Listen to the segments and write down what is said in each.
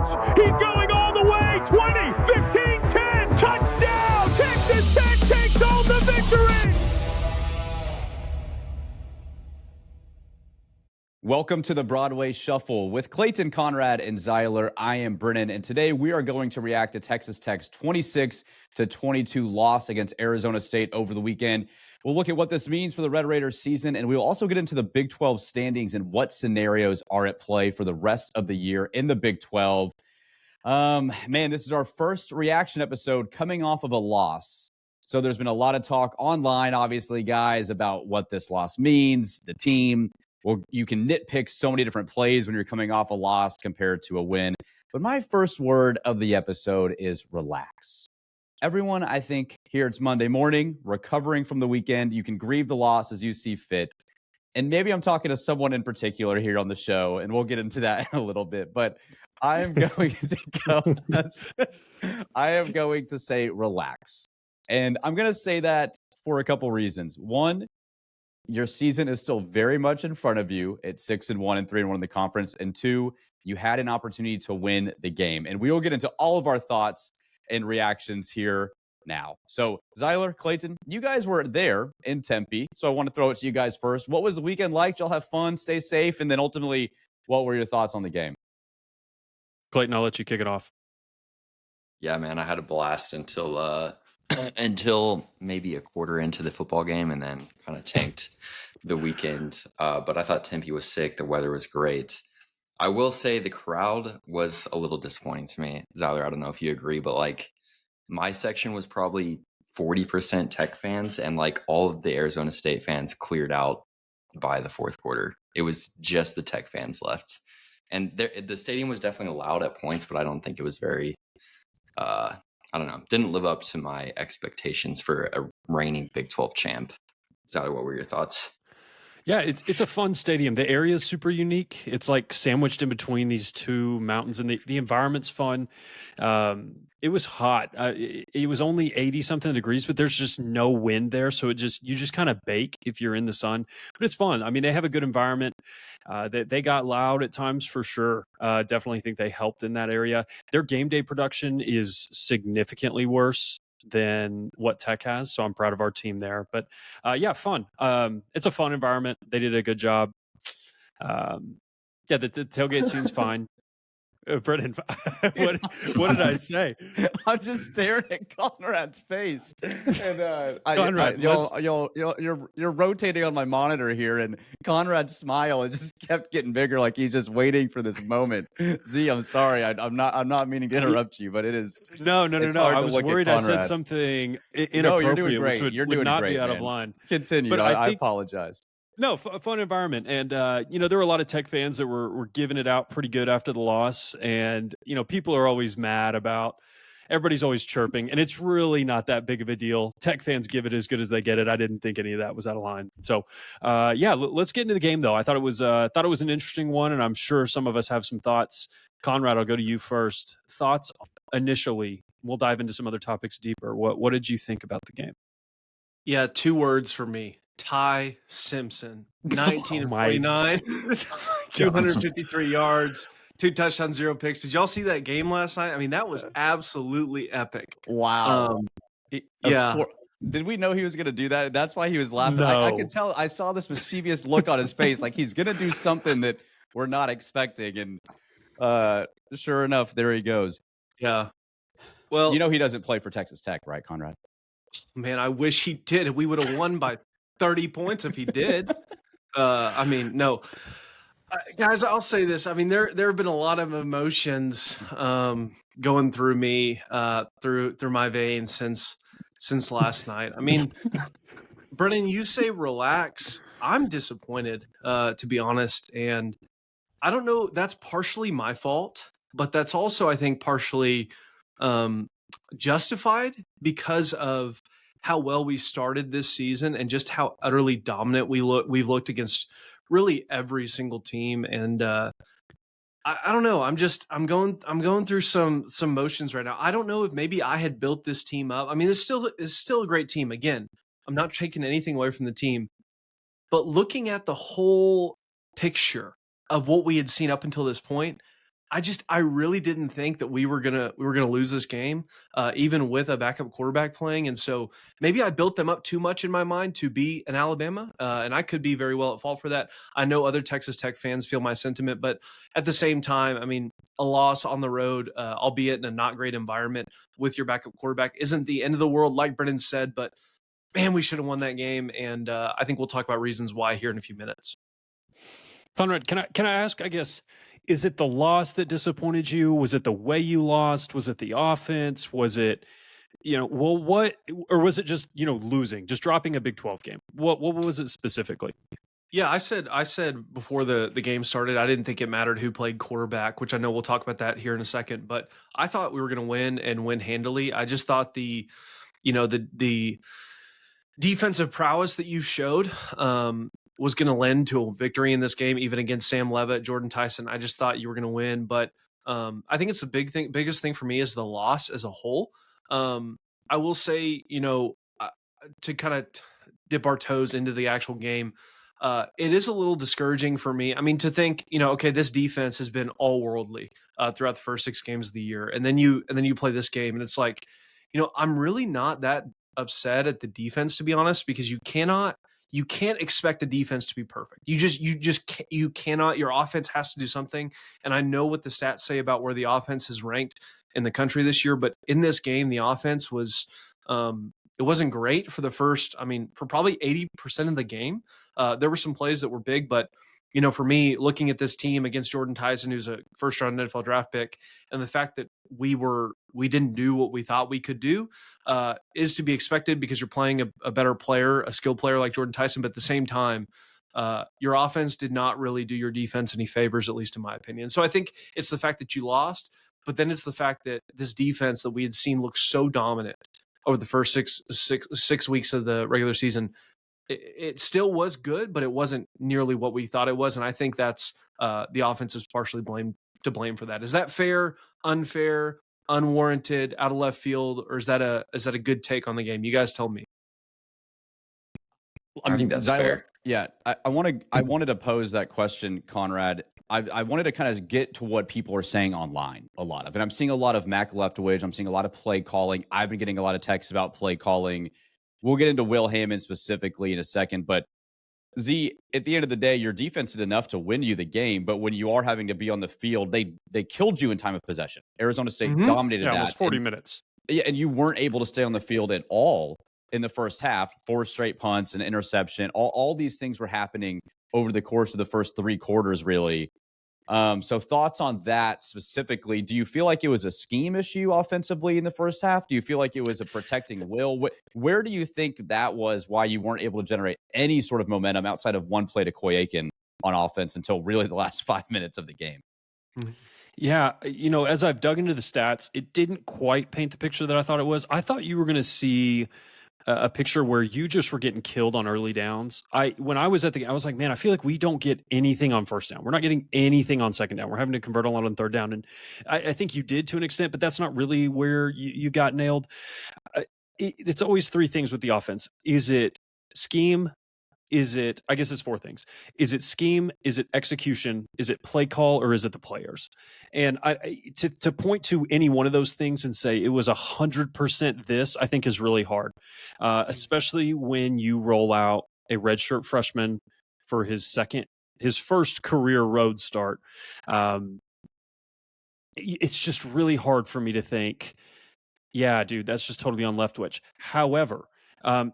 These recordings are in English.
He's going all the way. 20, 15, 10. Touchdown. Texas Tech takes home the victory. Welcome to the Broadway Shuffle with Clayton, Conrad, and Zyler. I am Brennan, and today we are going to react to Texas Tech's 26-22 loss against Arizona State over the weekend. We'll look at what this means for the Red Raiders season, and we'll also get into the Big 12 standings and what scenarios are at play for the rest of the year in the Big 12. Man, this is our first reaction episode coming off of a loss. So there's been a lot of talk online, obviously, guys, about what this loss means, the team. Well, you can nitpick so many different plays when you're coming off a loss compared to a win. But my first word of the episode is relax. Everyone, I think, here it's Monday morning, recovering from the weekend. You can grieve the loss as you see fit. And maybe I'm talking to someone in particular here on the show, and we'll get into that in a little bit. But I am going to say relax. And I'm going to say that for a couple reasons. One, your season is still very much in front of you at 6-1 and 3-1 in the conference. And two, you had an opportunity to win the game. And we will get into all of our thoughts and reactions here now. So, Zyler, Clayton, you guys were there in Tempe. So I want to throw it to you guys first. What was the weekend like? Did y'all have fun, stay safe? And then ultimately, what were your thoughts on the game? Clayton, I'll let you kick it off. Yeah, man, I had a blast until maybe a quarter into the football game, and then kind of tanked the weekend. But I thought Tempe was sick. The weather was great. I will say the crowd was a little disappointing to me. Zyler, I don't know if you agree, but like my section was probably 40% Tech fans, and like all of the Arizona State fans cleared out by the fourth quarter. It was just the Tech fans left. And the stadium was definitely loud at points, but I don't think it was very, I don't know, didn't live up to my expectations for a reigning Big 12 champ. Zyler, what were your thoughts? Yeah, it's a fun stadium. The area is super unique. It's like sandwiched in between these two mountains, and the environment's fun. It was hot. It was only 80-something degrees, but there's just no wind there, so you just kind of bake if you're in the sun. But it's fun. I mean, they have a good environment. They got loud at times for sure. Definitely think they helped in that area. Their game day production is significantly worse than what Tech has, so I'm proud of our team there. But yeah, fun. It's a fun environment. They did a good job. Yeah, the tailgate scene's fine. Brennan, what did I say? I'm just staring at Conrad's face, and Conrad, you're rotating on my monitor here, and Conrad's smile it just kept getting bigger, like he's just waiting for this moment. Z, I'm sorry, I'm not meaning to interrupt you, but it is. No. I was worried I said something inappropriate. No, you're doing great. Which would not be out of line. Continue. But I apologize. No, fun environment. And, there were a lot of Tech fans that were giving it out pretty good after the loss. And, people are always mad about everybody's always chirping. And it's really not that big of a deal. Tech fans give it as good as they get it. I didn't think any of that was out of line. So, yeah, let's get into the game, though. I thought it was an interesting one. And I'm sure some of us have some thoughts. Conrad, I'll go to you first. Thoughts initially. We'll dive into some other topics deeper. What did you think about the game? Yeah, 2 words for me. Ty Simpson, 19 of 49, 253 yards, 2 touchdowns, 0 picks. Did y'all see that game last night? I mean, that was absolutely epic. Wow. Yeah. Did we know he was going to do that? That's why he was laughing. No. I could tell. I saw this mischievous look on his face, like he's going to do something that we're not expecting. And sure enough, there he goes. Yeah. Well, he doesn't play for Texas Tech, right, Conrad? Man, I wish he did. We would have won by 30 points if he did. I mean, no. Guys, I'll say this. I mean, there have been a lot of emotions going through me, through my veins since last night. I mean, Brennan, you say relax. I'm disappointed, to be honest. And I don't know, that's partially my fault, but that's also, I think, partially justified because of how well we started this season and just how utterly dominant we've looked against really every single team. And I don't know. I'm going through some motions right now. I don't know if maybe I had built this team up. I mean, it's still a great team. Again, I'm not taking anything away from the team, but looking at the whole picture of what we had seen up until this point, I really didn't think that we were gonna lose this game, even with a backup quarterback playing. And so maybe I built them up too much in my mind to be an Alabama, and I could be very well at fault for that. I know other Texas Tech fans feel my sentiment, but at the same time, I mean, a loss on the road, albeit in a not great environment with your backup quarterback, isn't the end of the world, like Brennan said. But man, we should have won that game, and I think we'll talk about reasons why here in a few minutes. Conrad, can I ask, I guess, is it the loss that disappointed you? Was it the way you lost? Was it the offense? Was it, what, or was it just, losing, just dropping a Big 12 game? What was it specifically? Yeah, I said before the game started, I didn't think it mattered who played quarterback, which I know we'll talk about that here in a second, but I thought we were going to win and win handily. I just thought the defensive prowess that you showed was going to lend to a victory in this game, even against Sam Levitt, Jordan Tyson. I just thought you were going to win, but I think it's the biggest thing for me is the loss as a whole. I will say, to kind of dip our toes into the actual game, it is a little discouraging for me. I mean, to think, okay, this defense has been all worldly throughout the first 6 games of the year, and then you play this game, and it's like, I'm really not that upset at the defense, to be honest, because you can't expect a defense to be perfect. You cannot. Your offense has to do something. And I know what the stats say about where the offense is ranked in the country this year, but in this game, the offense was it wasn't great for for probably 80% of the game. There were some plays that were big, but for me, looking at this team against Jordan Tyson, who's a first-round NFL draft pick, and the fact that we didn't do what we thought we could do is to be expected because you're playing a better player, a skilled player like Jordan Tyson. But at the same time, your offense did not really do your defense any favors, at least in my opinion. So I think it's the fact that you lost, but then it's the fact that this defense that we had seen look so dominant over the first six weeks of the regular season. It still was good, but it wasn't nearly what we thought it was. And I think that's the offense is partially to blame for that. Is that fair, unfair, unwarranted, out of left field, or is that a good take on the game? You guys tell me. I think that's fair. Yeah, I wanted to pose that question, Conrad. I wanted to kind of get to what people are saying online a lot of, and I'm seeing a lot of Mac Leftwich. I'm seeing a lot of play calling. I've been getting a lot of texts about play calling. We'll get into Will Hammond specifically in a second, but Z, at the end of the day, your defense did enough to win you the game, but when you are having to be on the field, they killed you in time of possession. Arizona State dominated that. Almost 40 minutes. Yeah, and you weren't able to stay on the field at all in the first half. 4 straight punts, an interception. All these things were happening over the course of the first 3 quarters, really. So thoughts on that specifically? Do you feel like it was a scheme issue offensively in the first half? Do you feel like it was a protecting Will? Where do you think that was why you weren't able to generate any sort of momentum outside of one play to Coy Aiken on offense until really the last 5 minutes of the game? Yeah, as I've dug into the stats, it didn't quite paint the picture that I thought it was. I thought you were going to see a picture where you just were getting killed on early downs. When I was I was like, man, I feel like we don't get anything on first down. We're not getting anything on second down. We're having to convert a lot on third down. And I think you did to an extent, but that's not really where you got nailed. It's always 3 things with the offense. Is it scheme? I guess it's 4 things. Is it scheme? Is it execution? Is it play call? Or is it the players? And to point to any one of those things and say it was 100% this, I think is really hard, especially when you roll out a redshirt freshman for his first career road start. It's just really hard for me to think, yeah, dude, that's just totally on Leftwich. However,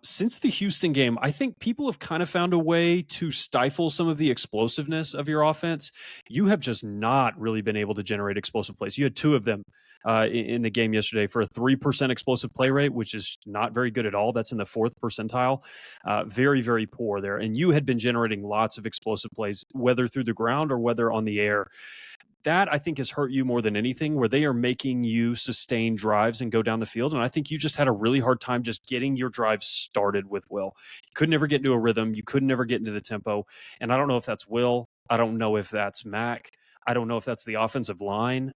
since the Houston game, I think people have kind of found a way to stifle some of the explosiveness of your offense. You have just not really been able to generate explosive plays. You had 2 of them in the game yesterday for a 3% explosive play rate, which is not very good at all. That's in the 4th percentile. Very, very poor there. And you had been generating lots of explosive plays, whether through the ground or whether on the air. That, I think, has hurt you more than anything, where they are making you sustain drives and go down the field. And I think you just had a really hard time just getting your drives started with Will. You could never get into a rhythm. You could never get into the tempo. And I don't know if that's Will. I don't know if that's Mac. I don't know if that's the offensive line.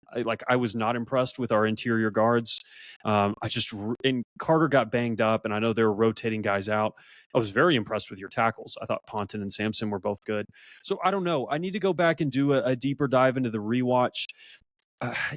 I was not impressed with our interior guards. And Carter got banged up, and I know they were rotating guys out. I was very impressed with your tackles. I thought Ponton and Sampson were both good. So I don't know. I need to go back and do a deeper dive into the rewatch.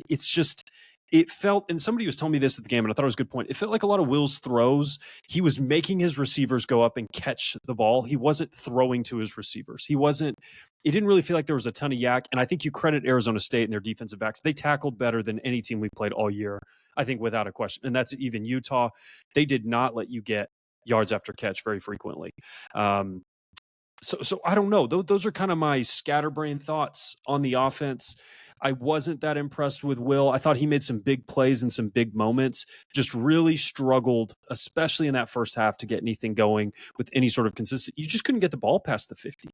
it's just, it felt, and somebody was telling me this at the game, and I thought it was a good point. It felt like a lot of Will's throws, he was making his receivers go up and catch the ball. He wasn't throwing to his receivers. It didn't really feel like there was a ton of yak. And I think you credit Arizona State and their defensive backs. They tackled better than any team we played all year, I think, without a question. And that's even Utah. They did not let you get yards after catch very frequently. So I don't know. Those are kind of my scatterbrain thoughts on the offense. I wasn't that impressed with Will. I thought he made some big plays and some big moments, just really struggled, especially in that first half, to get anything going with any sort of consistency. You just couldn't get the ball past the 50.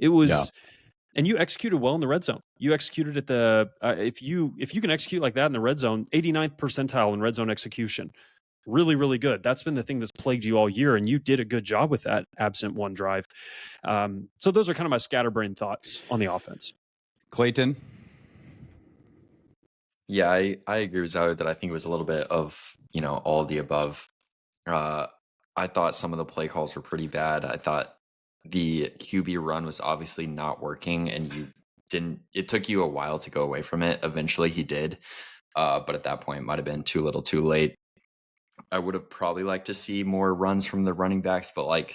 It was, and you executed well in the red zone. You executed at the, if you can execute like that in the red zone, 89th percentile in red zone execution. Really, really good. That's been the thing that's plagued you all year, and you did a good job with that, absent one drive. So those are kind of my scatterbrain thoughts on the offense. Clayton? Yeah, I agree with Zyler that I think it was a little bit of, all of the above. I thought some of the play calls were pretty bad. I thought the QB run was obviously not working, and it took you a while to go away from it. Eventually he did. But at that point it might have been too little too late. I would have probably liked to see more runs from the running backs, but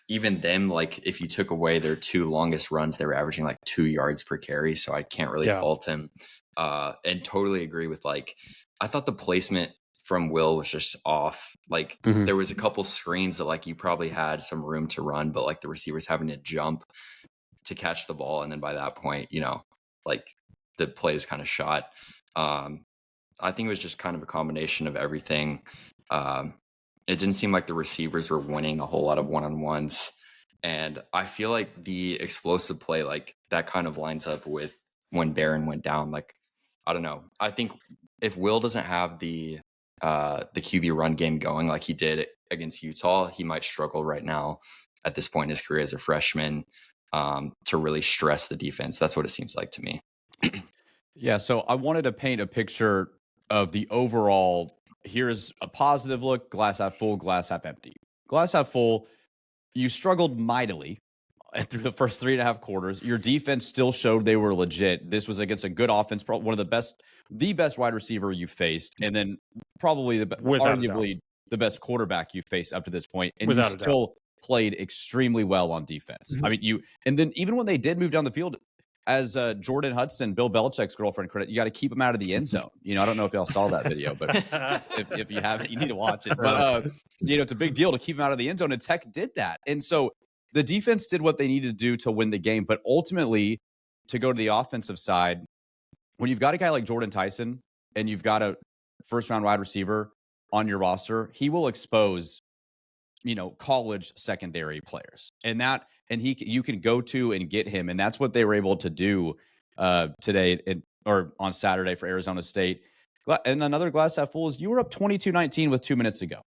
even them, if you took away their two longest runs, they were averaging 2 yards per carry. So I can't really fault him. And totally agree with I thought the placement from Will was just off. There was a couple screens that you probably had some room to run, but the receivers having to jump to catch the ball. And then by that point, the play is kind of shot. I think it was just kind of a combination of everything. It didn't seem like the receivers were winning a whole lot of one-on-ones. And I feel like the explosive play, that kind of lines up with when Barron went down. I don't know. I think if Will doesn't have the QB run game going like he did against Utah, he might struggle right now at this point in his career as a freshman to really stress the defense. That's what it seems like to me. Yeah, so I wanted to paint a picture of the overall, here's a positive look, glass half full, glass half empty. Glass half full, you struggled mightily through the first 3.5 quarters. Your defense still showed they were legit. This was against a good offense, one of the best wide receiver you faced, and then probably arguably the best quarterback you faced up to this point. And you still played extremely well on defense. I mean, and then even when they did move down the field, as Jordan Hudson, Bill Belichick's girlfriend, credit, you got to keep him out of the end zone. I don't know if y'all saw that video, but if you haven't, you need to watch it. But it's a big deal to keep him out of the end zone, and Tech did that. And so the defense did what they needed to do to win the game. But ultimately, to go to the offensive side, when you've got a guy like Jordan Tyson and you've got a first-round wide receiver on your roster, he will expose college secondary players, and you can go to and get him. And that's what they were able to do today or on Saturday for Arizona State. And another glass half full is you were up 22-19 with 2 minutes to go.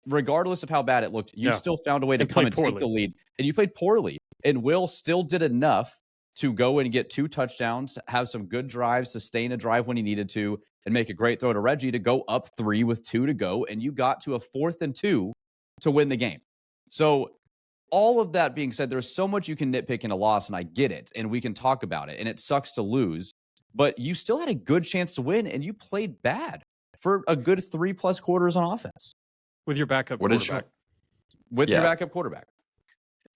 Regardless of how bad it looked, you still found a way to come and take the lead, and you played poorly. And Will still did enough to go and get 2 touchdowns, have some good drives, sustain a drive when he needed to, and make a great throw to Reggie to go up 3 with 2 to go. And you got to a 4th and 2 to win the game. So all of that being said, there's so much you can nitpick in a loss, and I get it, and we can talk about it, and it sucks to lose, but you still had a good chance to win, and you played bad for a good 3+ quarters on offense. With your backup quarterback. Your backup quarterback.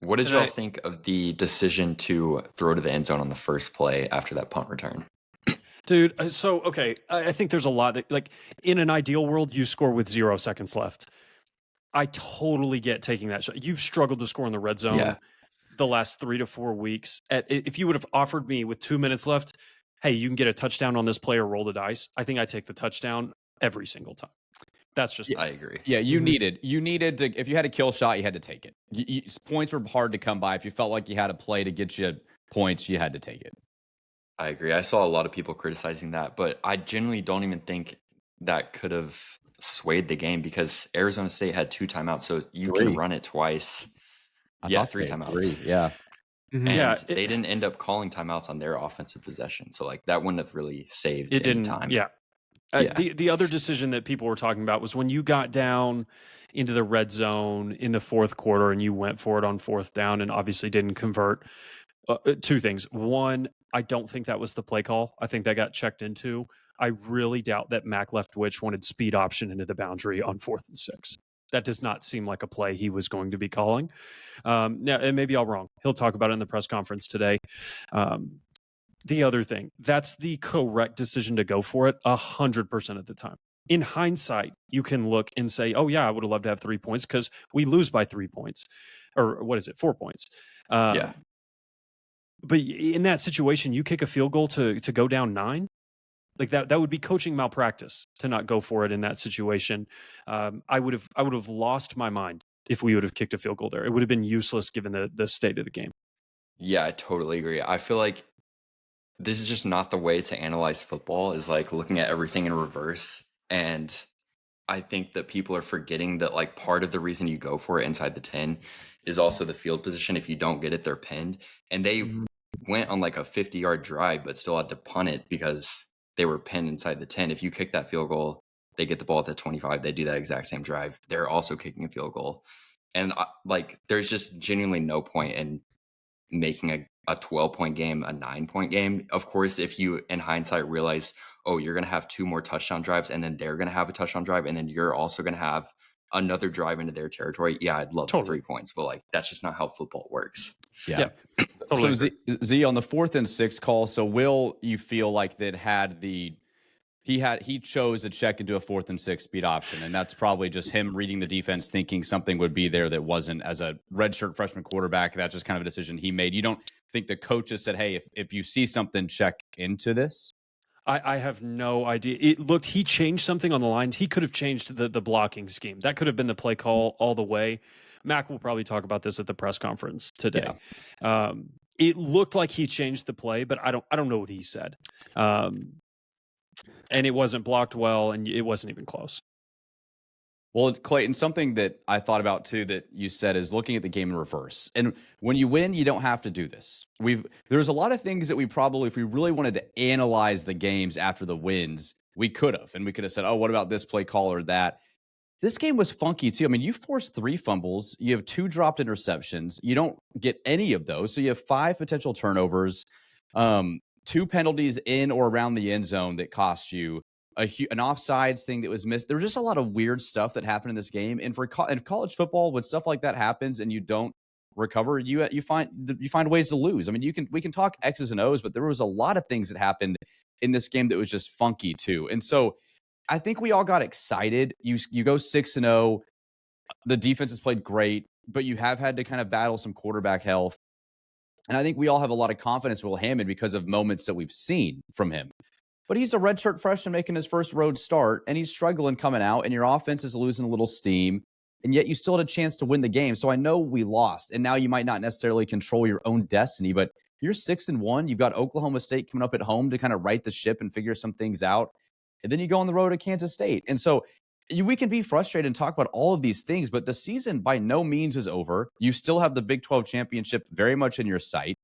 What did y'all think of the decision to throw to the end zone on the first play after that punt return? Dude, okay, I think there's a lot that, in an ideal world, you score with 0 seconds left. I totally get taking that shot. You've struggled to score in the red zone the last 3 to 4 weeks. If you would have offered me with 2 minutes left, hey, you can get a touchdown on this play or roll the dice, I think I take the touchdown every single time. That's just I agree. Yeah, you needed to, if you had a kill shot, you had to take it. Points were hard to come by. If you felt like you had a play to get you points, you had to take it. I agree. I saw a lot of people criticizing that, but I genuinely don't even think that could have swayed the game because Arizona State had 2 timeouts, so you can run it twice. I thought 3 timeouts. 3, yeah. And they didn't end up calling timeouts on their offensive possession, so that wouldn't have really saved any time. Yeah. The other decision that people were talking about was when you got down into the red zone in the 4th quarter and you went for it on 4th down and obviously didn't convert. Two things. One, I don't think that was the play call. I think that got checked into. I really doubt that Mac Leftwich wanted speed option into the boundary on 4th and 6. That does not seem like a play he was going to be calling. Now, and maybe I'm wrong. He'll talk about it in the press conference today. The other thing, that's the correct decision to go for it 100% of the time. In hindsight, you can look and say, oh, yeah, I would have loved to have 3 points because we lose by 3 points. Or what is it, 4 points? Yeah. But in that situation, you kick a field goal to go down 9. Like that would be coaching malpractice to not go for it in that situation. I would have lost my mind if we would have kicked a field goal there. It would have been useless given the state of the game. Yeah, I totally agree. I feel like this is just not the way to analyze football, is like looking at everything in reverse. And I think that people are forgetting that like part of the reason you go for it inside the 10 is also the field position. If you don't get it, they're pinned. And they went on like a 50-yard drive, but still had to punt it because they were pinned inside the 10. If you kick that field goal, they get the ball at the 25. They do that exact same drive. They're also kicking a field goal. And like, there's just genuinely no point in making a 12-point game a 9-point game. Of course, if you in hindsight realize, oh, you're going to have 2 more touchdown drives and then they're going to have a touchdown drive and then you're also going to have another drive into their territory. Yeah, I'd love 3 points, but like that's just not how football works. Yeah. Totally. So Z on the 4th and 6 call. So will you feel like that he chose a check into a 4th and 6 speed option, and that's probably just him reading the defense, thinking something would be there that wasn't. As a redshirt freshman quarterback, that's just kind of a decision he made. You don't think the coaches said, hey, if you see something, check into this? I have no idea. He changed something on the lines. He could have changed the blocking scheme. That could have been the play call all the way. Mac will probably talk about this at the press conference today. Yeah. It looked like he changed the play, but I don't know what he said. And it wasn't blocked well, and it wasn't even close. Well, Clayton, something that I thought about too that you said is looking at the game in reverse. And when you win, you don't have to do this. There's a lot of things that we probably, if we really wanted to analyze the games after the wins, we could have. And we could have said, oh, what about this play call or that? This game was funky too. I mean, you forced 3 fumbles. You have 2 dropped interceptions. You don't get any of those. So you have 5 potential turnovers, 2 penalties in or around the end zone that cost you, an offsides thing that was missed. There was just a lot of weird stuff that happened in this game. And for college football, when stuff like that happens and you don't recover, you find ways to lose. I mean, we can talk X's and O's, but there was a lot of things that happened in this game that was just funky too. And so I think we all got excited. You go 6-0. The defense has played great, but you have had to kind of battle some quarterback health. And I think we all have a lot of confidence in Will Hammond because of moments that we've seen from him. But he's a redshirt freshman making his first road start, and he's struggling coming out, and your offense is losing a little steam, and yet you still had a chance to win the game. So I know we lost, and now you might not necessarily control your own destiny, but you're 6-1. You've got Oklahoma State coming up at home to kind of right the ship and figure some things out. And then you go on the road to Kansas State. And so we can be frustrated and talk about all of these things, but the season by no means is over. You still have the Big 12 championship very much in your sight.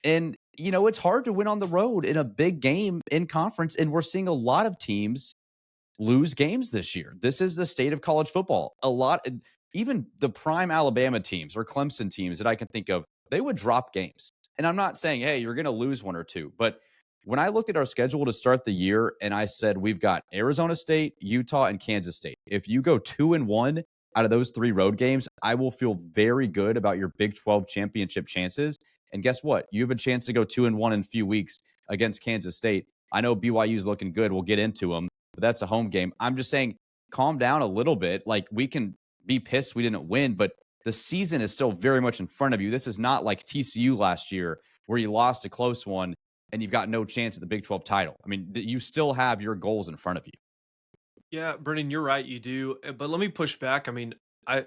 And, it's hard to win on the road in a big game in conference. And we're seeing a lot of teams lose games this year. This is the state of college football. Even the prime Alabama teams or Clemson teams that I can think of, they would drop games. And I'm not saying, hey, you're going to lose 1 or 2. But when I looked at our schedule to start the year and I said, we've got Arizona State, Utah, and Kansas State. If you go 2-1 out of those 3 road games, I will feel very good about your Big 12 championship chances. And guess what? You have a chance to go 2-1 in a few weeks against Kansas State. I know BYU is looking good. We'll get into them, but that's a home game. I'm just saying, calm down a little bit. Like, we can be pissed we didn't win, but the season is still very much in front of you. This is not like TCU last year where you lost a close one and you've got no chance at the Big 12 title. I mean, you still have your goals in front of you. Yeah, Brennan, you're right. You do. But let me push back. I mean, I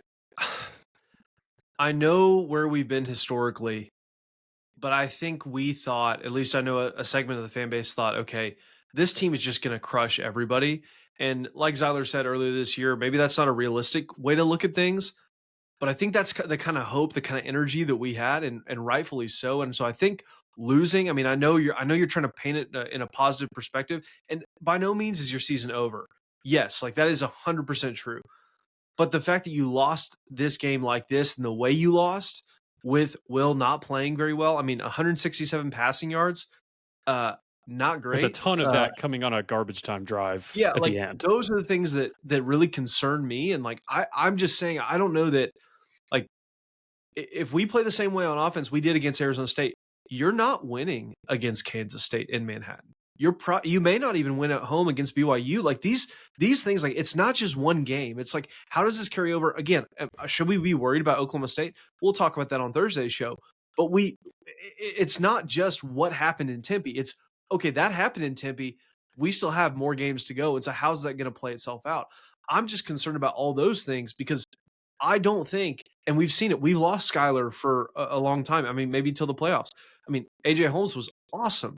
know where we've been historically, but I think we thought, at least I know a segment of the fan base thought, okay, this team is just going to crush everybody. And like Zyler said earlier this year, maybe that's not a realistic way to look at things, but I think that's the kind of hope, the kind of energy that we had, and rightfully so. And so I think losing, I mean, I know you're trying to paint it in a positive perspective, and by no means is your season over. Yes, like that is 100% true. But the fact that you lost this game like this and the way you lost, with Will not playing very well. I mean, 167 passing yards, not great. With a ton of that coming on a garbage time drive Yeah, at like the end. those are the things that really concern me. And like I'm just saying, I don't know that like if we play the same way on offense we did against Arizona State, you're not winning against Kansas State in Manhattan. You may not even win at home against BYU. Like these things, like it's not just one game. It's like, how does this carry over? Again, should we be worried about Oklahoma State? We'll talk about that on Thursday's show. But it's not just what happened in Tempe. It's okay, that happened in Tempe. We still have more games to go. And so how's that going to play itself out? I'm just concerned about all those things because I don't think, and we've seen it, we've lost Skyler for a long time. I mean, maybe till the playoffs. I mean, AJ Holmes was awesome.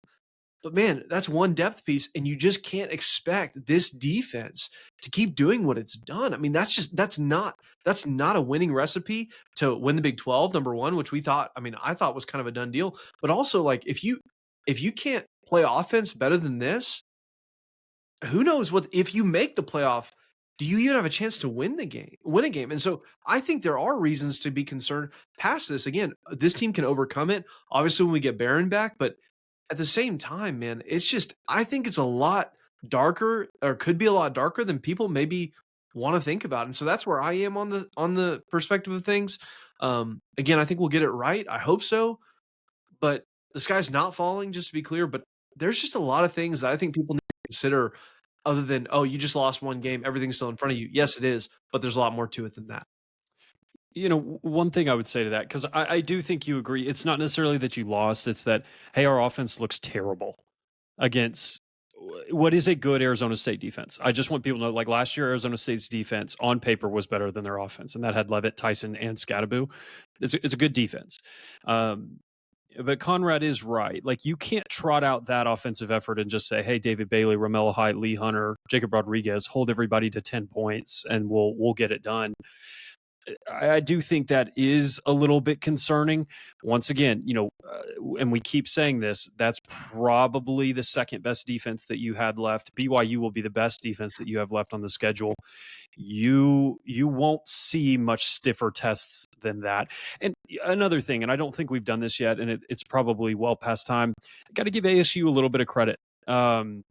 But man, that's one depth piece, and you just can't expect this defense to keep doing what it's done. I mean, that's not a winning recipe to win the Big 12, number one, which I thought was kind of a done deal. But also, like, if you can't play offense better than this, who knows what if you make the playoff, do you even have a chance to win a game? And so I think there are reasons to be concerned past this. Again, this team can overcome it, obviously, when we get Barron back, but at the same time, man, it's just, I think it's a lot darker, or could be a lot darker than people maybe want to think about. And so that's where I am on the perspective of things. Again, I think we'll get it right. I hope so. But the sky's not falling, just to be clear. But there's just a lot of things that I think people need to consider other than, oh, you just lost one game, everything's still in front of you. Yes, it is, but there's a lot more to it than that. You know, one thing I would say to that, because I do think you agree, it's not necessarily that you lost, it's that, hey, our offense looks terrible against what is a good Arizona State defense. I just want people to know, like last year, Arizona State's defense on paper was better than their offense, and that had Levitt, Tyson, and Scadaboo. It's a good defense. But Conrad is right. Like, you can't trot out that offensive effort and just say, hey, David Bailey, Romello Height, Lee Hunter, Jacob Rodriguez, hold everybody to 10 points, and we'll get it done. I do think that is a little bit concerning. Once again, and we keep saying this, that's probably the second best defense that you had left. BYU will be the best defense that you have left on the schedule. You won't see much stiffer tests than that. And another thing, and I don't think we've done this yet, and it's probably well past time, I got to give ASU a little bit of credit. I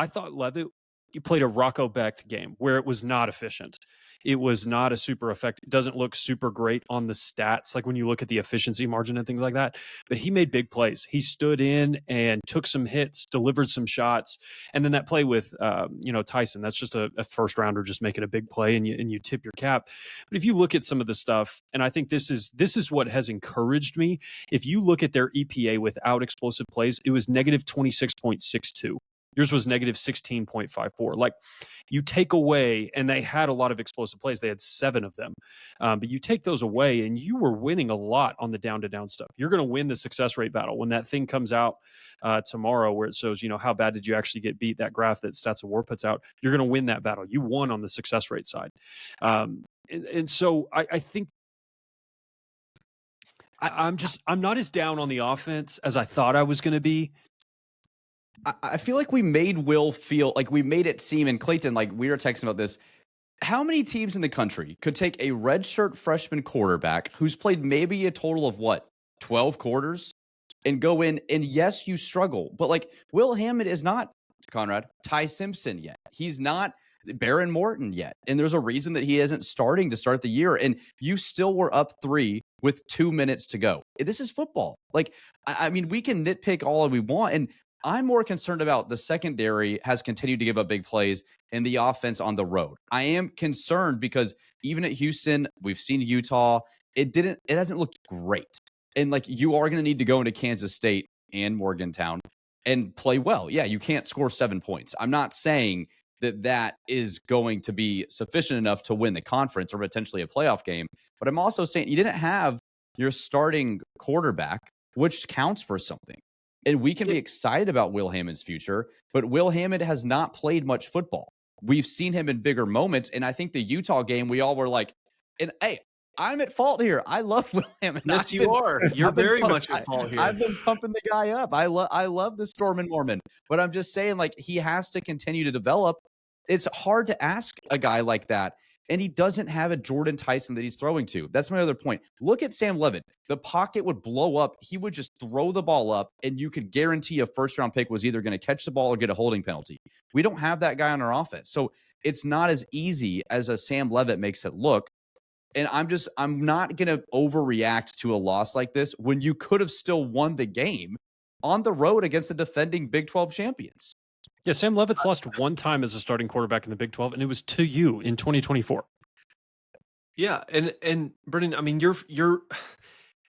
thought Levitt, you played a Rocco Becht game where it was not efficient. It was not a super effective. It doesn't look super great on the stats, like when you look at the efficiency margin and things like that. But he made big plays. He stood in and took some hits, delivered some shots, and then that play with Tyson. That's just a first rounder just making a big play, and you tip your cap. But if you look at some of the stuff, and I think this is what has encouraged me. If you look at their EPA without explosive plays, it was negative 26.62. Yours was negative 16.54. Like, you take away, and they had a lot of explosive plays. They had 7 of them. But you take those away, and you were winning a lot on the down-to-down stuff. You're going to win the success rate battle. When that thing comes out tomorrow where it shows, how bad did you actually get beat, that graph that Stats of War puts out, you're going to win that battle. You won on the success rate side. And so I think I'm not as down on the offense as I thought I was going to be. I feel like we made Will feel like we made it seem, and Clayton, like we were texting about this. How many teams in the country could take a redshirt freshman quarterback who's played maybe a total of 12 quarters and go in, and yes, you struggle, but like Will Hammond is not Conrad Ty Simpson yet. He's not Baron Morton yet. And there's a reason that he isn't starting to start the year. And you still were up 3 with 2 minutes to go. This is football. Like, I mean, we can nitpick all we want, and I'm more concerned about the secondary has continued to give up big plays and the offense on the road. I am concerned because even at Houston, we've seen Utah. It hasn't looked great. And like, you are going to need to go into Kansas State and Morgantown and play well. Yeah, you can't score 7 points. I'm not saying that is going to be sufficient enough to win the conference or potentially a playoff game. But I'm also saying you didn't have your starting quarterback, which counts for something. And we can be excited about Will Hammond's future, but Will Hammond has not played much football. We've seen him in bigger moments. And I think the Utah game, we all were like, and hey, I'm at fault here. I love Will Hammond. Yes, you are. You're very much at fault here. I've been pumping the guy up. I love the Storm and Mormon, but I'm just saying, like, he has to continue to develop. It's hard to ask a guy like that and he doesn't have a Jordan Tyson that he's throwing to. That's my other point. Look at Sam Levitt. The pocket would blow up. He would just throw the ball up, and you could guarantee a first-round pick was either going to catch the ball or get a holding penalty. We don't have that guy on our offense. So it's not as easy as a Sam Levitt makes it look. And I'm not going to overreact to a loss like this when you could have still won the game on the road against the defending Big 12 champions. Yeah, Sam Levitt's lost one time as a starting quarterback in the Big 12, and it was to you in 2024. Yeah, and Brennan, I mean, you're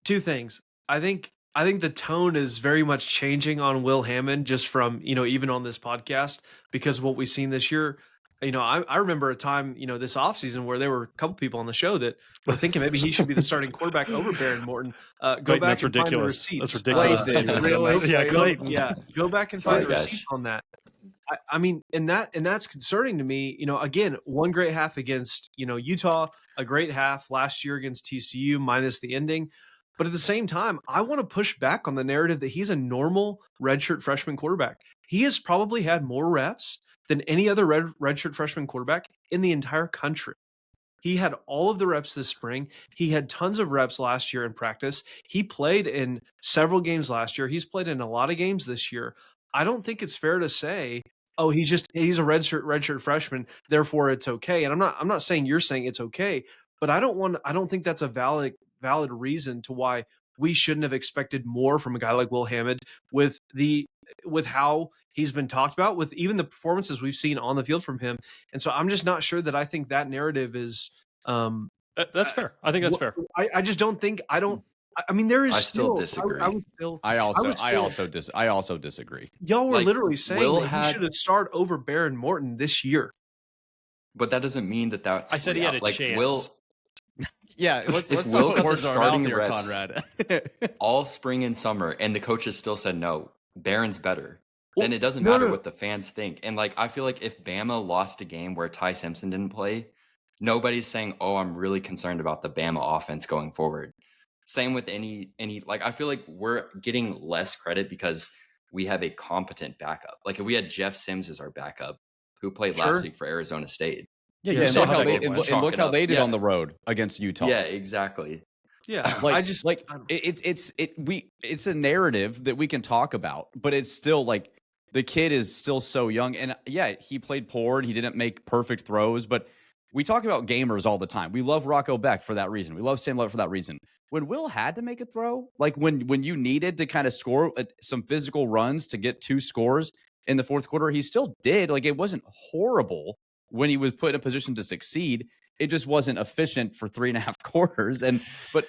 two things. I think the tone is very much changing on Will Hammond just from, even on this podcast because of what we've seen this year. I remember a time, this offseason where there were a couple people on the show that were thinking maybe he should be the starting quarterback over Barron Morton. Go Clayton, back that's and ridiculous. find the receipts. That's ridiculous. Really? Yeah, Clayton. Yeah, go back and find Sorry, the guys. receipts on that. I mean, and that's concerning to me. Again, one great half against, Utah, a great half last year against TCU minus the ending. But at the same time, I want to push back on the narrative that he's a normal redshirt freshman quarterback. He has probably had more reps than any other redshirt freshman quarterback in the entire country. He had all of the reps this spring. He had tons of reps last year in practice. He played in several games last year. He's played in a lot of games this year. I don't think it's fair to say, oh, he's a redshirt freshman, therefore it's okay. And I'm not saying you're saying it's okay, but I don't think that's a valid reason to why we shouldn't have expected more from a guy like Will Hammond with how he's been talked about, with even the performances we've seen on the field from him. And so I'm just not sure that I think that narrative is That's fair. I think that's fair. I just don't think I mean, there is I still disagree. I also disagree. Y'all were Like, literally saying Will that he should have started over Barron Morton this year. But that doesn't mean that that's. I said he had a like, chance. Will Yeah, let's If not Will put got the words in our mouth starting here, reps- Conrad. all spring and summer, and the coaches still said no, Barron's better. Well, Then it doesn't no, matter no. what the fans think. And like, I feel like if Bama lost a game where Ty Simpson didn't play, nobody's saying, "Oh, I'm really concerned about the Bama offense going forward." Same with any like, I feel like we're getting less credit because we have a competent backup. Like if we had Jeff Sims as our backup, who played Sure. last week for Arizona State. Yeah, Yeah, you and saw look how how that they, game and went. look how they did Yeah. on the road against Utah. Yeah, exactly. Yeah, Like, I don't- it's a narrative that we can talk about, but it's still like the kid is still so young, and yeah, he played poor and he didn't make perfect throws, but we talk about gamers all the time. We love Rocco Beck for that reason. We love Sam Levitt for that reason. When Will had to make a throw, like when you needed to kind of score some physical runs to get 2 scores in the fourth quarter, he still did. Like it wasn't horrible when he was put in a position to succeed. It just wasn't efficient for 3.5 quarters. But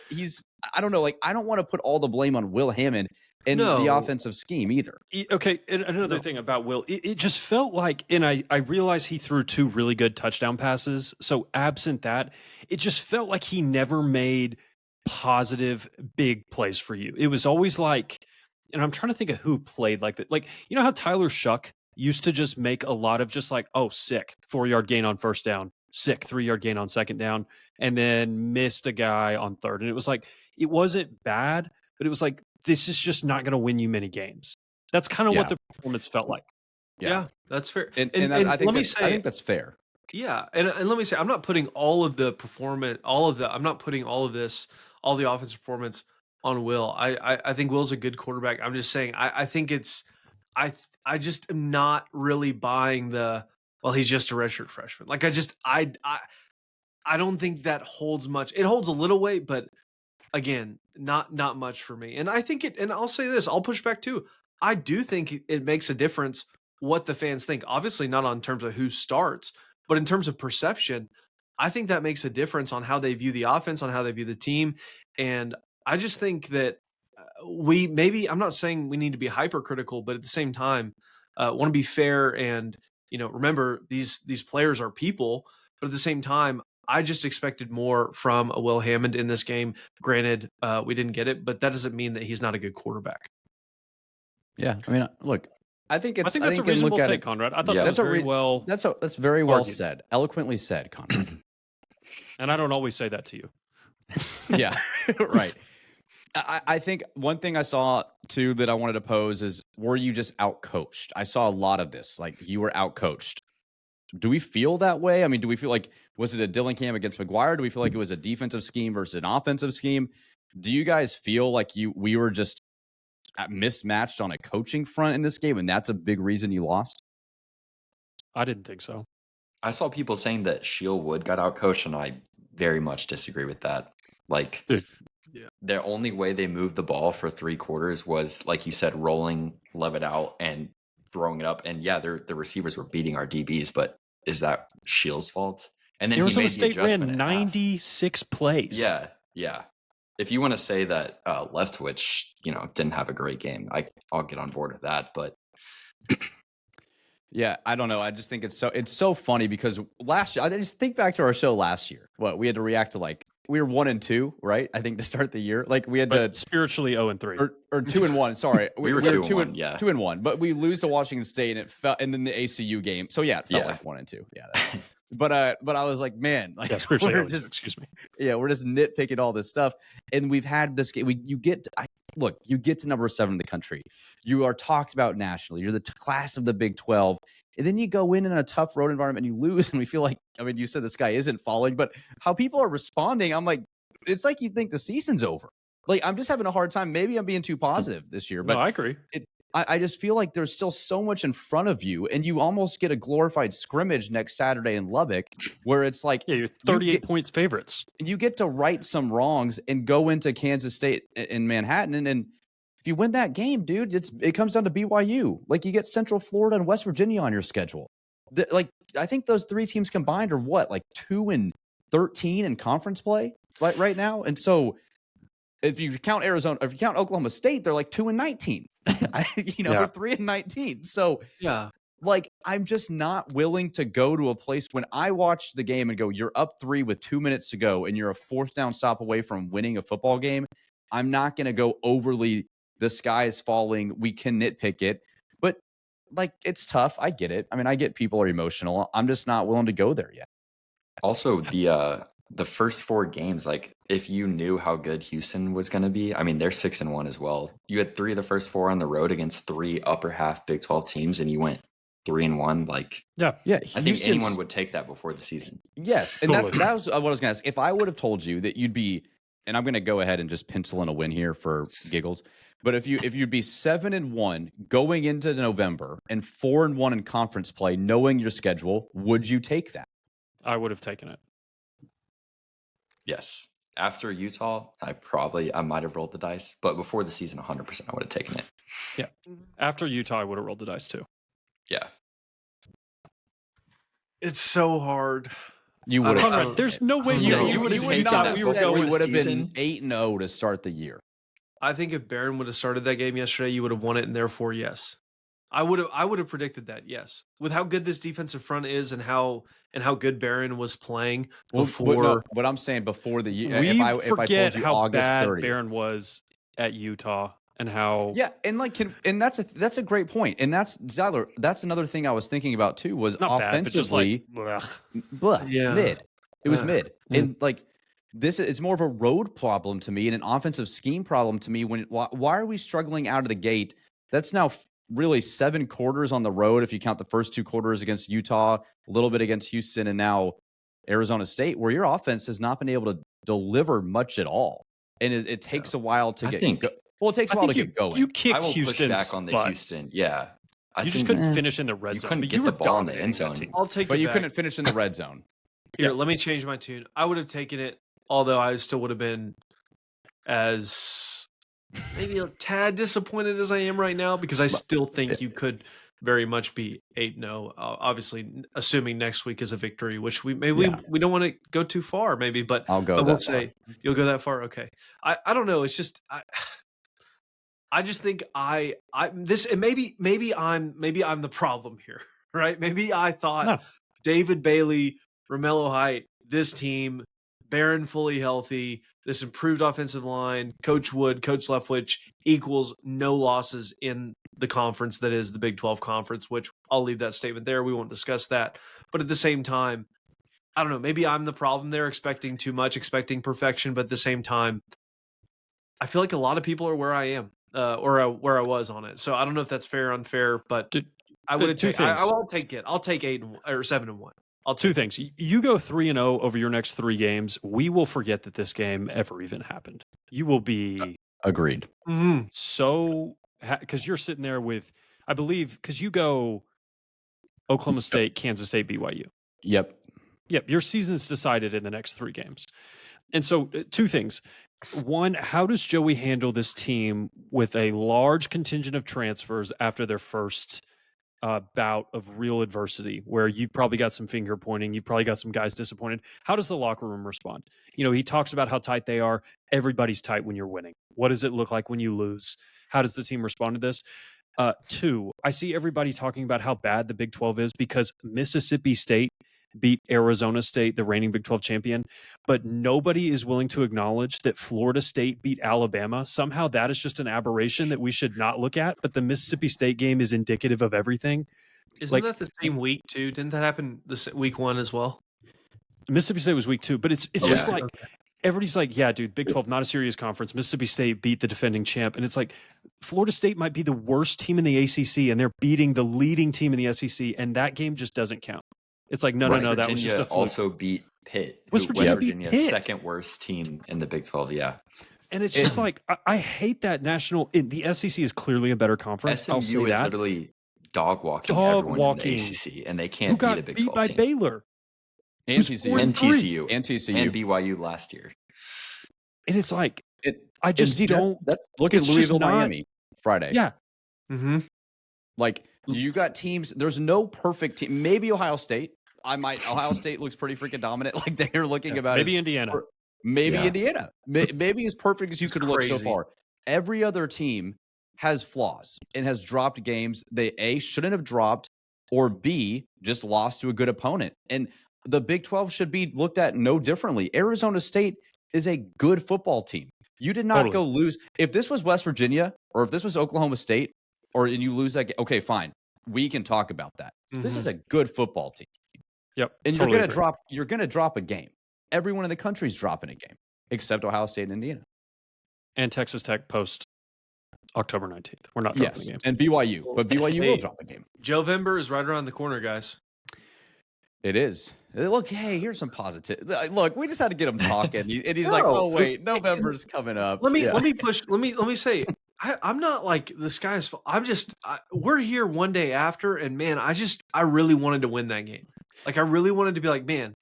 I don't know, like I don't want to put all the blame on Will Hammond in the No. offensive scheme either. Okay, and another thing about Will, it just felt like, and I realize he threw 2 really good touchdown passes. So absent that, it just felt like he never made positive big plays for you. It was always like, and I'm trying to think of who played like that. Like, you know how Tyler Shuck used to just make a lot of just like, oh, sick 4-yard gain on first down, sick 3-yard gain on second down, and then missed a guy on third. And it was like, it wasn't bad, but it was like, this is just not going to win you many games. That's kind of Yeah. what the performance felt like. yeah, that's fair. And I think let me that's, say, I think that's fair. yeah, and let me say, I'm not putting all of the I'm not putting all the offensive performance on Will. I think Will's a good quarterback. I'm just saying, I think I just am not really buying well, he's just a redshirt freshman. Like I don't think that holds much. It holds a little weight, but again, not much for me. And I think and I'll say this, I'll push back too. I do think it makes a difference what the fans think. Obviously not on terms of who starts, but in terms of perception, I think that makes a difference on how they view the offense, on how they view the team. And I just think that I'm not saying we need to be hypercritical, but at the same time, want to be fair and, remember these players are people, but at the same time, I just expected more from a Will Hammond in this game. Granted, we didn't get it, but that doesn't mean that he's not a good quarterback. Yeah, I mean, look, I think I think that's a reasonable take, Conrad. I thought Yeah. that was That's a very well, that's very well argued. said, eloquently said, Conrad. and I don't always say that to you. Yeah, right. I think one thing I saw too that I wanted to pose is, were you just outcoached? I saw a lot of this, like you were outcoached. do we feel that way? I mean, do we feel like, was it a Dillingham against McGuire? Do we feel like it was a defensive scheme versus an offensive scheme? Do you guys feel like we were just mismatched on a coaching front in this game, and that's a big reason you lost? I didn't think so. I saw people saying that Shield Wood got out coached, and I very much disagree with that. Like, Dude. the only way they moved the ball for 3 quarters was, like you said, rolling Levitt out and throwing it up. And yeah, the receivers were beating our DBs, but is that Shield's fault? And then Arizona he made State the ran adjustment at half. 96 plays. Yeah. If you want to say that Leftwich, didn't have a great game, I'll get on board with that. But yeah, I don't know. I just think it's so funny because last year, I just think back to our show last year. What we had to react to, like, we were 1-2, right? I think to start the year, like we had But to spiritually 0-3 or 2-1. Sorry, we were 2-1. Yeah, 2-1. But we lose to Washington State, and it felt, and then the ACU game. So yeah, it felt like 1-2. Yeah. But I was like, man, like, spiritually we're 0-2, just, excuse me. Yeah, we're just nitpicking all this stuff, and we've had this game. You get to number 7 in the country. You are talked about nationally. You're the class of the Big 12. And then you go in a tough road environment and you lose, and we feel like, I mean, you said the sky isn't falling, but how people are responding, I'm like, it's like you think the season's over. Like, I'm just having a hard time. Maybe I'm being too positive this year, but No, I agree. I just feel like there's still so much in front of you, and you almost get a glorified scrimmage next Saturday in Lubbock, where it's like, Yeah, you're 38 points favorites. you get to right some wrongs and go into Kansas State in Manhattan, and if you win that game, dude, it comes down to BYU. Like, you get Central Florida and West Virginia on your schedule. I think those 3 teams combined are what, like 2-13 in conference play right now. And so if you count Oklahoma State, they're like 2-19. They're 3-19. So Yeah. like, I'm just not willing to go to a place when I watch the game and go, you're up 3 with 2 minutes to go, and you're a 4th down stop away from winning a football game. I'm not going to go overly, the sky is falling, we can nitpick it. But, like, it's tough. I get it. I mean, I get people are emotional. I'm just not willing to go there yet. also the first 4 games, like, if you knew how good Houston was going to be, I mean, they're 6-1 as well. You had 3 of the first 4 on the road against 3 upper half Big 12 teams, and you went 3-1. Like, Yeah. I think anyone would take that before the season. Yes, and Totally. that was what I was going to ask. If I would have told you that you'd be, and I'm going to go ahead and just pencil in a win here for giggles, but if you'd be 7-1 going into November and 4-1 in conference play, knowing your schedule, would you take that? I would have taken it. Yes. After Utah, I might have rolled the dice, but before the season, 100% I would have taken it. Yeah. After Utah, I would have rolled the dice too. Yeah. It's so hard. You would have. Conrad, there's no way You you would would have have taken thought that we were we going would have season. been 8-0 to start the year. I think if Barron would have started that game yesterday, you would have won it, and therefore, yes. I would have predicted that, yes. With how good this defensive front is and how good Barron was playing before. What I'm saying before the year, We if I forget told you how August bad 30th. Barron was at Utah and how Yeah, and like, and that's a great point, and that's Zyler. That's another thing I was thinking about too. Was not bad, but just offensively, like, blah, Yeah. mid. It was mid, Yeah. and like it's more of a road problem to me and an offensive scheme problem to me. Why are we struggling out of the gate? That's now really 7 quarters on the road if you count the first 2 quarters against Utah, a little bit against Houston, and now Arizona State, where your offense has not been able to deliver much at all, and it takes a while to get. Well, it takes a while to get going. You I kicked will Houston's push back on the butt. Houston. Yeah. You just couldn't finish in the red you zone. couldn't but get you were the ball in the dominating end that zone. team. I'll take but it you back. couldn't finish in the red zone. Here, let me change my tune. I would have taken it, although I still would have been as maybe a tad disappointed as I am right now, because I still think you could very much be 8-0. Obviously, assuming next week is a victory, which we don't want to go too far, maybe, but I'll go. I will that say far. you'll go that far. Okay, I don't know. It's just I just think maybe I'm the problem here, right? Maybe I thought No. David Bailey, Romello Height, this team, Barron fully healthy, this improved offensive line, Coach Wood, Coach Leftwich equals no losses in the conference that is the Big 12 conference, which I'll leave that statement there. We won't discuss that. But at the same time, I don't know, maybe I'm the problem there, expecting too much, expecting perfection. But at the same time, I feel like a lot of people are where I am or where I was on it. So I don't know if that's fair or unfair, but I would Two take. I things. won't take it. I'll take 7-1. I'll Two take things. You go 3-0 over your next 3 games. We will forget that this game ever even happened. You will be Agreed. so because you're sitting there with, I believe, because you go Oklahoma State, Kansas State, BYU. Yep. Your season's decided in the next 3 games. And so 2 things. One, how does Joey handle this team with a large contingent of transfers after their first bout of real adversity, where you've probably got some finger pointing, you've probably got some guys disappointed? How does the locker room respond? He talks about how tight they are. Everybody's tight when you're winning. What does it look like when you lose? How does the team respond to this? 2, I see everybody talking about how bad the Big 12 is because Mississippi State beat Arizona State, the reigning Big 12 champion, but nobody is willing to acknowledge that Florida State beat Alabama. Somehow that is just an aberration that we should not look at, but the Mississippi State game is indicative of everything. Isn't that the same week too? Didn't that happen week 1 as well? Mississippi State was week 2, but it's just like everybody's like, yeah, dude, Big 12, not a serious conference. Mississippi State beat the defending champ. And it's like Florida State might be the worst team in the ACC, and they're beating the leading team in the SEC, and that game just doesn't count. It's like, no, that was just a fluke. Also beat Pitt. West Virginia's second worst team in the Big 12, yeah. And it's just like, I hate that the SEC is clearly a better conference. SMU I'll say is that. literally dog walking everyone in the ACC, and they can't beat a Big 12 team. Who got beat by Baylor? And TCU. And TCU. And TCU. And BYU last year. And it's like, I just don't. Look at Louisville, Miami, Friday. Yeah. Like, you got teams, there's no perfect team. Maybe Ohio State. Ohio State looks pretty freaking dominant. Like, they're looking about maybe Indiana. Indiana. Maybe as perfect as you could look so far. Every other team has flaws and has dropped games they A, shouldn't have dropped, or B, just lost to a good opponent. And the Big 12 should be looked at no differently. Arizona State is a good football team. You did not go lose. If this was West Virginia or if this was Oklahoma State and you lose that game, okay, fine. We can talk about that. This is a good football team. Yep. And you're going to drop a game. Everyone in the country's dropping a game except Ohio State and Indiana. And Texas Tech post October 19th. We're not dropping a game. And BYU, but BYU will drop a game. Jovember is right around the corner, guys. It is. Look, hey, here's some positive. Look, we just had to get him talking, and he's like, "Oh wait, November's coming up." Let me push. Let me say, I'm not like the sky's. I'm just. We're here one day after, and man, I really wanted to win that game. Like, I really wanted to be like, man,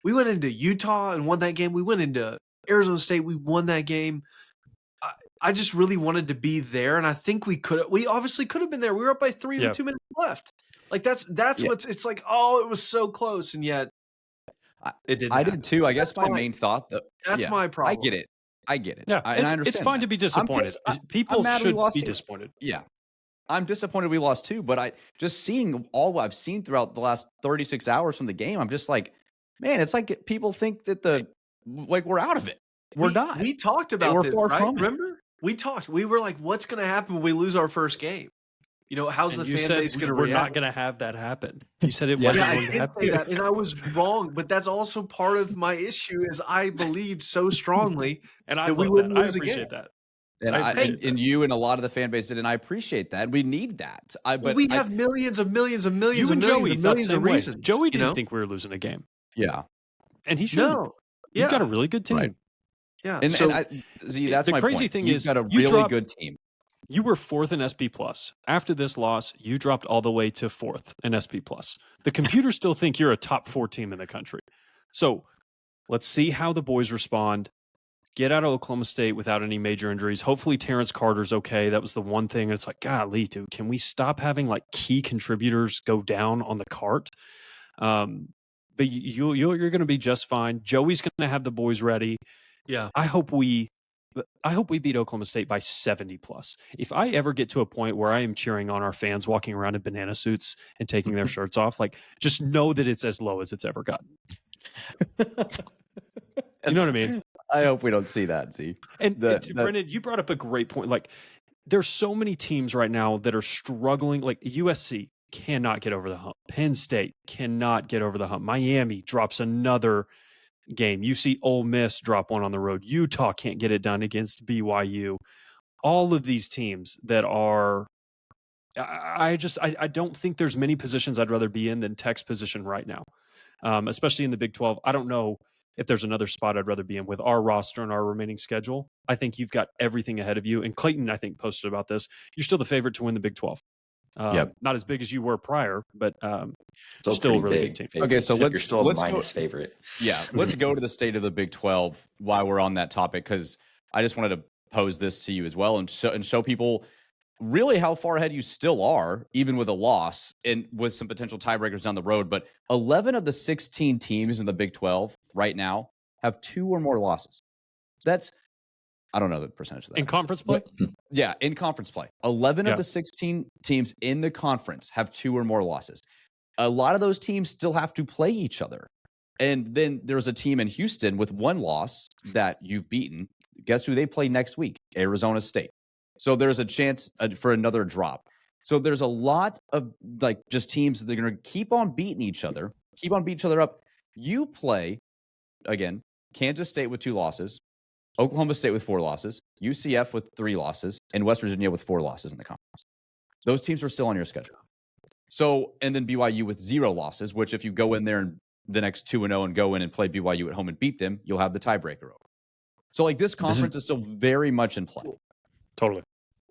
we went into Utah and won that game. We went into Arizona State, we won that game. I just really wanted to be there, and I think we could. We obviously could have been there. We were up by 3 with 2 minutes left. Like, that's what's. It's like, oh, it was so close, and yet it didn't. I did too. I guess my main thought. That's my problem. I get it. Yeah, I understand. It's fine to be disappointed. People should be disappointed. Yeah, I'm disappointed we lost too. But just seeing all I've seen throughout the last 36 hours from the game, I'm just like, man, it's like people think that we're out of it. We're not. We talked about this, far right? from it. Remember? We talked. We were like, what's going to happen when we lose our first game? How's the fan base going to react? We're not going to have that happen. You said it wasn't going to happen. Say that, and I was wrong, but that's also part of my issue is I believed so strongly that we wouldn't lose again. I appreciate that. And you and a lot of the fan base did, and I appreciate that. We need that. But we have millions of millions of millions you and Joey thought the same way. reasons. Joey didn't think we were losing a game. Yeah. And he should. No. You've got a really good team. Right. Yeah. And that's the my crazy point. thing You've is got a really good team. You were 4th in SP+. After this loss, you dropped all the way to 4th in SP+. The computers still think you're a top 4 team in the country. So let's see how the boys respond. Get out of Oklahoma State without any major injuries. Hopefully Terrence Carter's okay. That was the one thing. It's like, golly, dude, can we stop having like key contributors go down on the cart? But you're going to be just fine. Joey's going to have the boys ready. Yeah. I hope we beat Oklahoma State by 70+. If I ever get to a point where I am cheering on our fans walking around in banana suits and taking their shirts off, like, just know that it's as low as it's ever gotten. You know what I mean? I hope we don't see that, Z. And Brennan, you brought up a great point. Like, there's so many teams right now that are struggling. Like, USC cannot get over the hump. Penn State cannot get over the hump. Miami drops another game. You see Ole Miss drop one on the road. Utah can't get it done against BYU. All of these teams that are I don't think there's many positions I'd rather be in than Tech's position right now, especially in the Big 12. I don't know if there's another spot I'd rather be in with our roster and our remaining schedule. I think you've got everything ahead of you. And Clayton, I think, posted about this. You're still the favorite to win the Big 12. Not as big as you were prior, but still a really big team. Favorite. Okay, so you're still a let's minus go, favorite. Yeah, let's go to the state of the Big 12 while we're on that topic, because I just wanted to pose this to you as well and show people really how far ahead you still are, even with a loss and with some potential tiebreakers down the road. But 11 of the 16 teams in the Big 12 right now have 2 or more losses. That's, I don't know the percentage of that. In conference play? Yeah, in conference play. 11 of the 16 teams in the conference have 2 or more losses. A lot of those teams still have to play each other. And then there's a team in Houston with 1 loss that you've beaten. Guess who they play next week? Arizona State. So there's a chance for another drop. So there's a lot of like just teams that are going to keep on beating each other up. You play, again, Kansas State with 2 losses, Oklahoma State with 4 losses, UCF with 3 losses, and West Virginia with 4 losses in the conference. Those teams are still on your schedule. So, and then BYU with 0 losses, which if you go in there and the next 2-0 and go in and play BYU at home and beat them, you'll have the tiebreaker over. So like this conference is still very much in play. Totally.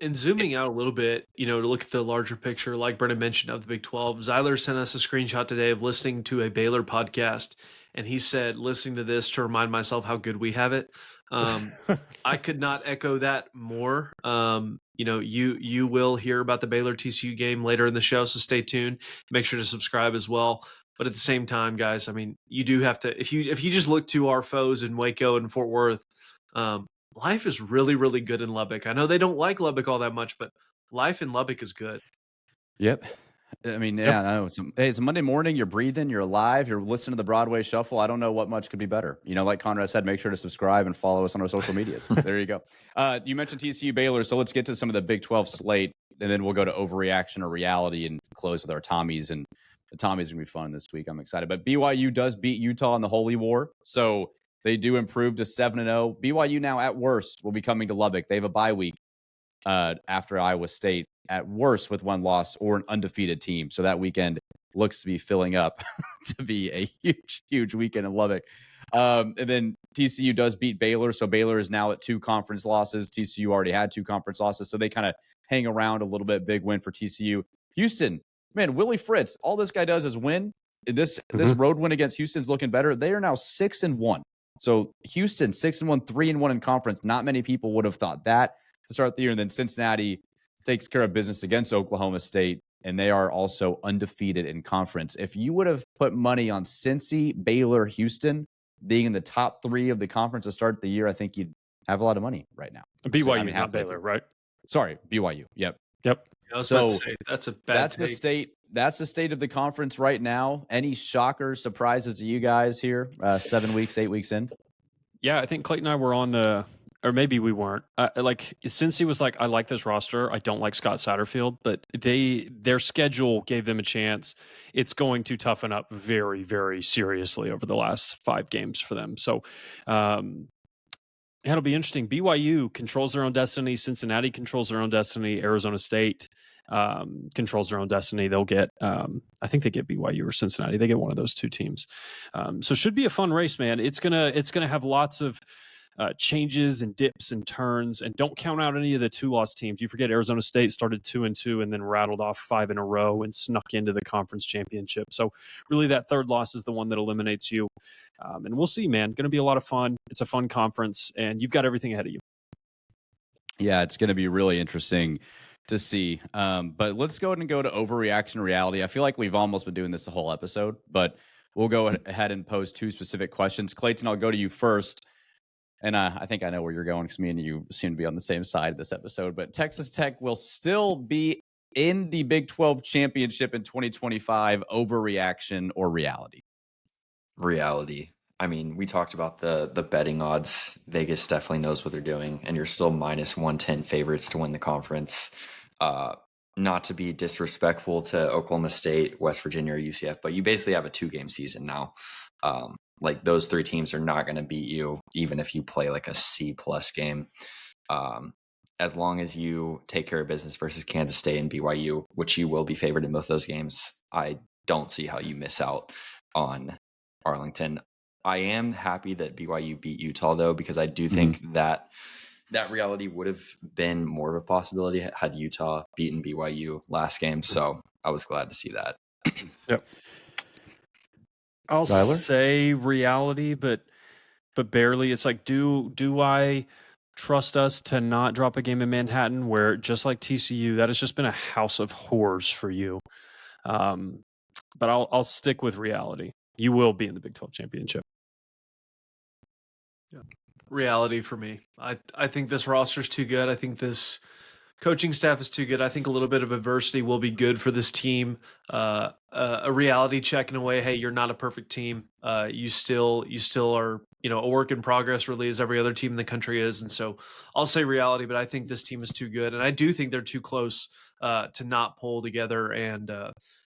And zooming out a little bit, to look at the larger picture, like Brennan mentioned, of the Big 12, Zyler sent us a screenshot today of listening to a Baylor podcast. And he said, listening to this to remind myself how good we have it. I could not echo that more. You will hear about the Baylor TCU game later in the show, so stay tuned. Make sure to subscribe as well. But at the same time, guys, I mean, you do have to, if you just look to our foes in Waco and Fort Worth, life is really, really good in Lubbock. I know they don't like Lubbock all that much, but life in Lubbock is good. Yep. I mean, yeah, I know. It's a Monday morning. You're breathing. You're alive. You're listening to the Broadway Shuffle. I don't know what much could be better. Like Conrad said, make sure to subscribe and follow us on our social medias. There you go. You mentioned TCU Baylor, so let's get to some of the Big 12 slate, and then we'll go to overreaction or reality and close with our Tommies. And the Tommies are going to be fun this week. I'm excited. But BYU does beat Utah in the Holy War, so they do improve to 7-0. BYU now, at worst, will be coming to Lubbock. They have a bye week after Iowa State, at worst with 1 loss or an undefeated team. So that weekend looks to be filling up to be a huge, huge weekend in Lubbock. And then TCU does beat Baylor. So Baylor is now at 2 conference losses. TCU already had 2 conference losses. So they kind of hang around a little bit. Big win for TCU. Houston, man, Willie Fritz, all this guy does is win. This road win against Houston's looking better. They are now 6-1. So Houston, 6-1, 3-1 in conference. Not many people would have thought that to start the year. And then Cincinnati takes care of business against Oklahoma State, and they are also undefeated in conference. If you would have put money on Cincy, Baylor, Houston being in the top 3 of the conference to start the year, I think you'd have a lot of money right now. BYU, not Baylor, right? Sorry, BYU. Yep. I was about to say, that's a bad take. That's the state of the conference right now. Any shockers, surprises to you guys here? 7 weeks, 8 weeks in? Yeah, I think Clayton and I were on the, or maybe we weren't. Since he was like, I like this roster. I don't like Scott Satterfield, but their schedule gave them a chance. It's going to toughen up very, very seriously over the last 5 games for them. So it'll be interesting. BYU controls their own destiny. Cincinnati controls their own destiny. Arizona State controls their own destiny. They'll get, I think they get BYU or Cincinnati. They get one of those 2 teams. So it should be a fun race, man. It's gonna have lots of changes and dips and turns, and don't count out any of the 2-loss teams. You forget Arizona State started 2-2 and then rattled off 5 in a row and snuck into the conference championship. So really that 3rd loss is the one that eliminates you. And we'll see, man. Going to be a lot of fun. It's a fun conference, and you've got everything ahead of you. Yeah, it's going to be really interesting to see. But let's go ahead and go to overreaction reality. I feel like we've almost been doing this the whole episode, but we'll go ahead and pose 2 specific questions. Clayton, I'll go to you first. And I think I know where you're going because me and you seem to be on the same side of this episode. But Texas Tech will still be in the Big 12 championship in 2025. Overreaction or reality? Reality. I mean, we talked about the betting odds. Vegas definitely knows what they're doing, and you're still minus 110 favorites to win the conference. Not to be disrespectful to Oklahoma State, West Virginia, or UCF, but you basically have a 2-game season now. Like those 3 teams are not going to beat you, even if you play like a C+ game. as long as you take care of business versus Kansas State and BYU, which you will be favored in both those games, I don't see how you miss out on Arlington. I am happy that BYU beat Utah, though, because I do think that reality would have been more of a possibility had Utah beaten BYU last game. So I was glad to see that. Yep. I'll Zyler? say reality, but barely. It's like, do I trust us to not drop a game in Manhattan where, just like TCU, that has just been a house of horrors for you? But I'll stick with reality. You will be in the Big 12 championship. Yeah. Reality for me. I think this roster's too good. I think this coaching staff is too good. I think a little bit of adversity will be good for this team. A reality check in a way. Hey, you're not a perfect team. You still are, a work in progress, really, as every other team in the country is. And so I'll say reality, but I think this team is too good, and I do think they're too close to not pull together and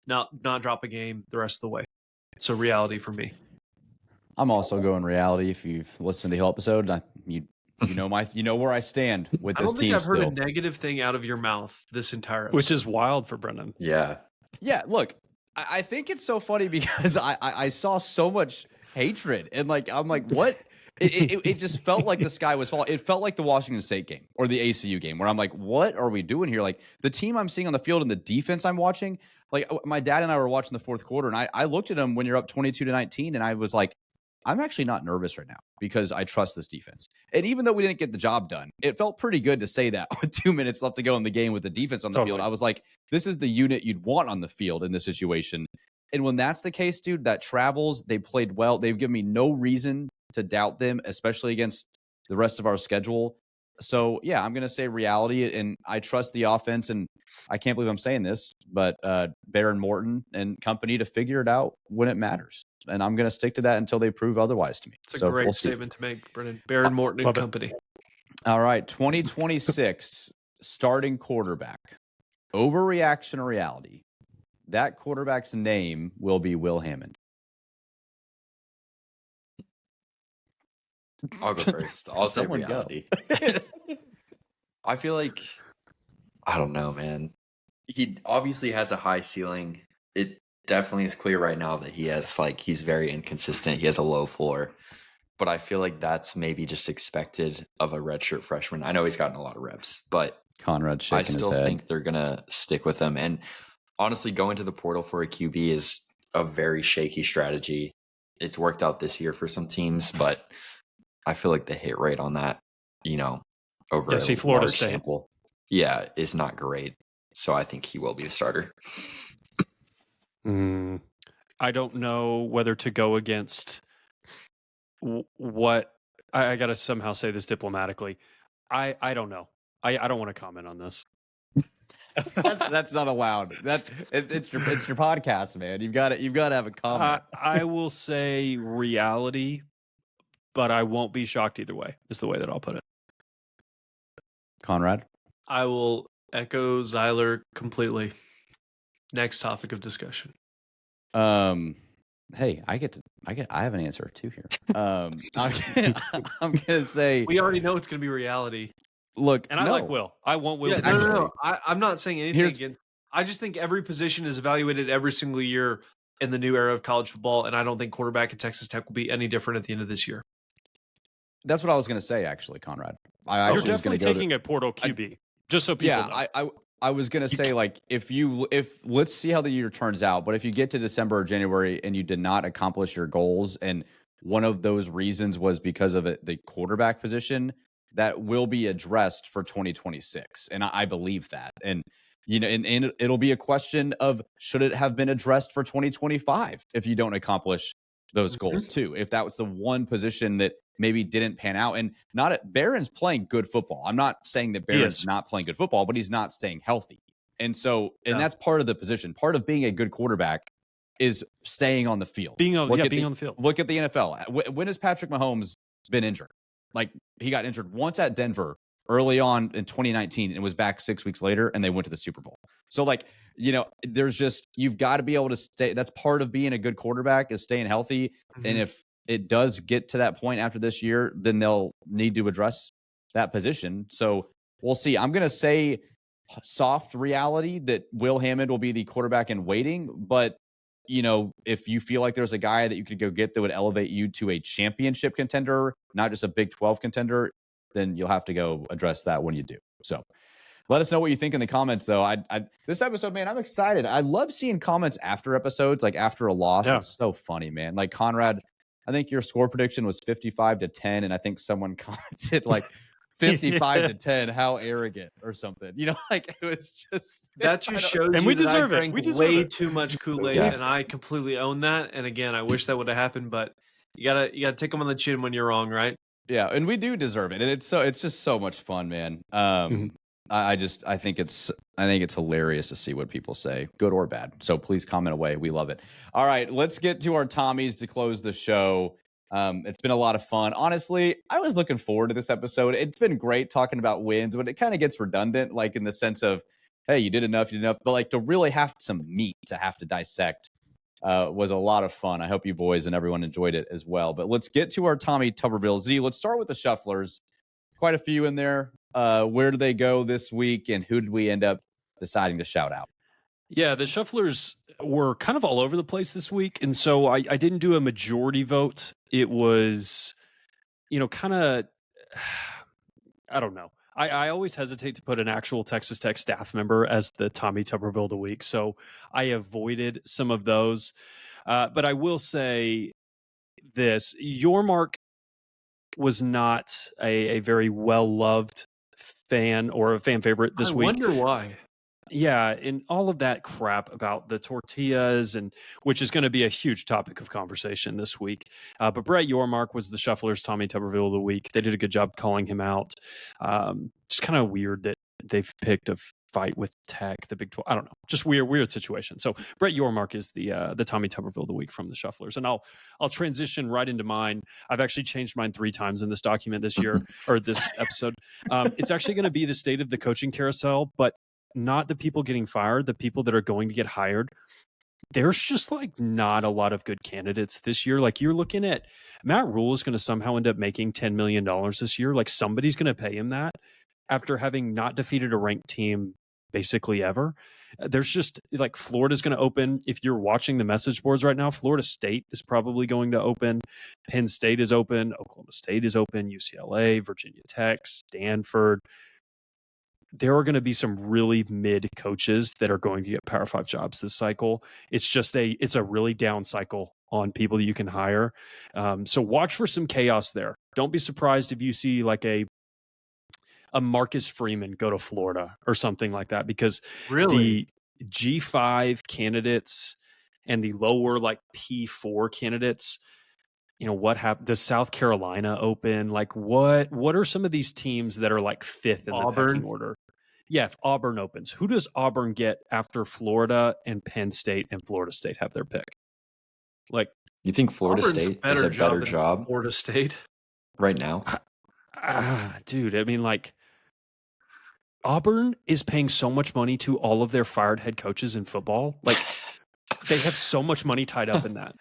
not drop a game the rest of the way. So reality for me. I'm also going reality. If you've listened to the whole episode, you know where I stand with I this don't team think I've heard still. a negative thing out of your mouth this entire episode. Which is wild for Brennan. Yeah. Yeah, look, I think it's so funny because I saw so much hatred, and I'm like, what? It just felt like the sky was falling. It felt like the Washington State game or the ACU game, where I'm like, what are we doing here? Like, the team I'm seeing on the field and the defense I'm watching, like, my dad and I were watching the fourth quarter, and I looked at them when you're up 22-19, and I was like, I'm actually not nervous right now because I trust this defense. And even though we didn't get the job done, it felt pretty good to say that with 2 minutes left to go in the game with the defense on the field. I was like, this is the unit you'd want on the field in this situation. And when that's the case, dude, that travels, they played well. They've given me no reason to doubt them, especially against the rest of our schedule. So, yeah, I'm going to say reality, and I trust the offense, and I can't believe I'm saying this, but Baron Morton and company to figure it out when it matters. And I'm going to stick to that until they prove otherwise to me. It's a great statement to make, Brennan. Baron Morton and company. All right, 2026 starting quarterback. Overreaction or reality? That quarterback's name will be Will Hammond. I'll go first. I'll say Someone reality. I feel like, I don't know, man. He obviously has a high ceiling. It definitely is clear right now that he's very inconsistent. He has a low floor. But I feel like that's maybe just expected of a redshirt freshman. I know he's gotten a lot of reps, but Conrad shaking I still his head. think they're going to stick with him. And honestly, going to the portal for a QB is a very shaky strategy. It's worked out this year for some teams, but I feel like the hit rate on that, over a Florida large State sample, is not great. So I think he will be the starter. I don't know whether to go against what I got to somehow say this diplomatically. I don't know. I don't want to comment on this. That's not allowed. It's your podcast, man. You've got to have a comment. I will say reality, but I won't be shocked either way. Is the way that I'll put it. Conrad? I will echo Zyler completely. Next topic of discussion. Hey, I have an answer too here. I'm gonna say We already know it's gonna be reality. Look, And I like Will. I want Will. Yeah, to be no. I'm not saying anything against. I just think every position is evaluated every single year in the new era of college football, and I don't think quarterback at Texas Tech will be any different at the end of this year. That's what I was going to say, actually, Conrad. You're definitely taking a portal QB, just so people know. I was going to say, if let's see how the year turns out, but if you get to December or January and you did not accomplish your goals, and one of those reasons was because of the quarterback position, that will be addressed for 2026. And I believe that. And, and it'll be a question of, should it have been addressed for 2025 if you don't accomplish those goals too? If that was the one position that maybe didn't pan out, and Barron's playing good football. I'm not saying that Barron's not playing good football, but he's not staying healthy. And so, that's part of the position. Part of being a good quarterback is staying on the field. Being on the field. Look at the NFL. When has Patrick Mahomes been injured? Like, he got injured once at Denver early on in 2019 and was back 6 weeks later, and they went to the Super Bowl. So, there's just, you've got to be able to stay. That's part of being a good quarterback, is staying healthy. And if it does get to that point after this year, then they'll need to address that position. So we'll see. I'm going to say soft reality that Will Hammond will be the quarterback in waiting. But, if you feel like there's a guy that you could go get that would elevate you to a championship contender, not just a Big 12 contender, then you'll have to go address that when you do. So let us know what you think in the comments, though. This episode, man, I'm excited. I love seeing comments after episodes, like after a loss. Yeah. It's so funny, man. Like Conrad, I think your score prediction was 55-10, and I think someone commented like 55-10. How arrogant or something. Like it was just that just shows and you we that deserve I it. drank We deserve way it. too much Kool-Aid, Yeah. and I completely own that. And again, I wish that would have happened, but you gotta take them on the chin when you're wrong, right? Yeah, and we do deserve it, and it's just so much fun, man. Mhm. I think it's hilarious to see what people say, good or bad. So please comment away. We love it. All right, let's get to our Tommies to close the show. It's been a lot of fun. Honestly, I was looking forward to this episode. It's been great talking about wins, but it kind of gets redundant, like in the sense of, hey, you did enough, but like to really have some meat to have to dissect was a lot of fun. I hope you boys and everyone enjoyed it as well. But let's get to our Tommy Tuberville. Z, let's start with the Shufflers. Quite a few in there. Where do they go this week, and who did we end up deciding to shout out? Yeah, the Shufflers were kind of all over the place this week, and so I didn't do a majority vote. It was, kind of, I don't know. I always hesitate to put an actual Texas Tech staff member as the Tommy Tuberville of the week, so I avoided some of those. But I will say this: Yormark was not a very well-loved fan or a fan favorite this week. I wonder why. Yeah, and all of that crap about the tortillas, and which is going to be a huge topic of conversation this week. But Brett Yormark was the Shufflers' Tommy Tuberville of the week. They did a good job calling him out. Just kind of weird that they've picked a fight with Tech, the Big 12. I don't know, just weird situation. So Brett Yormark is the Tommy Tuberville of the week from the Shufflers, and I'll transition right into mine. I've actually changed mine 3 times in this document this year or this episode. It's actually going to be the state of the coaching carousel, but not the people getting fired, the people that are going to get hired. There's just like not a lot of good candidates this year. Like you're looking at Matt Rule is going to somehow end up making $10 million this year. Like somebody's going to pay him that after having not defeated a ranked team basically ever. There's just like Florida's going to open. If you're watching the message boards right now, Florida State is probably going to open. Penn State is open. Oklahoma State is open. UCLA, Virginia Tech, Stanford. There are going to be some really mid coaches that are going to get Power 5 jobs this cycle. It's a really down cycle on people that you can hire. So watch for some chaos there. Don't be surprised if you see like a Marcus Freeman go to Florida or something like that, because Really? the G5 candidates and the lower like P4 candidates, what happened? Does South Carolina open? Like what are some of these teams that are like 5th in the pecking order? Yeah, if Auburn opens, who does Auburn get after Florida and Penn State and Florida State have their pick? Like, you think Florida Auburn's State is a better than job Florida State right now? Dude, I mean, like, Auburn is paying so much money to all of their fired head coaches in football. Like, they have so much money tied up in that.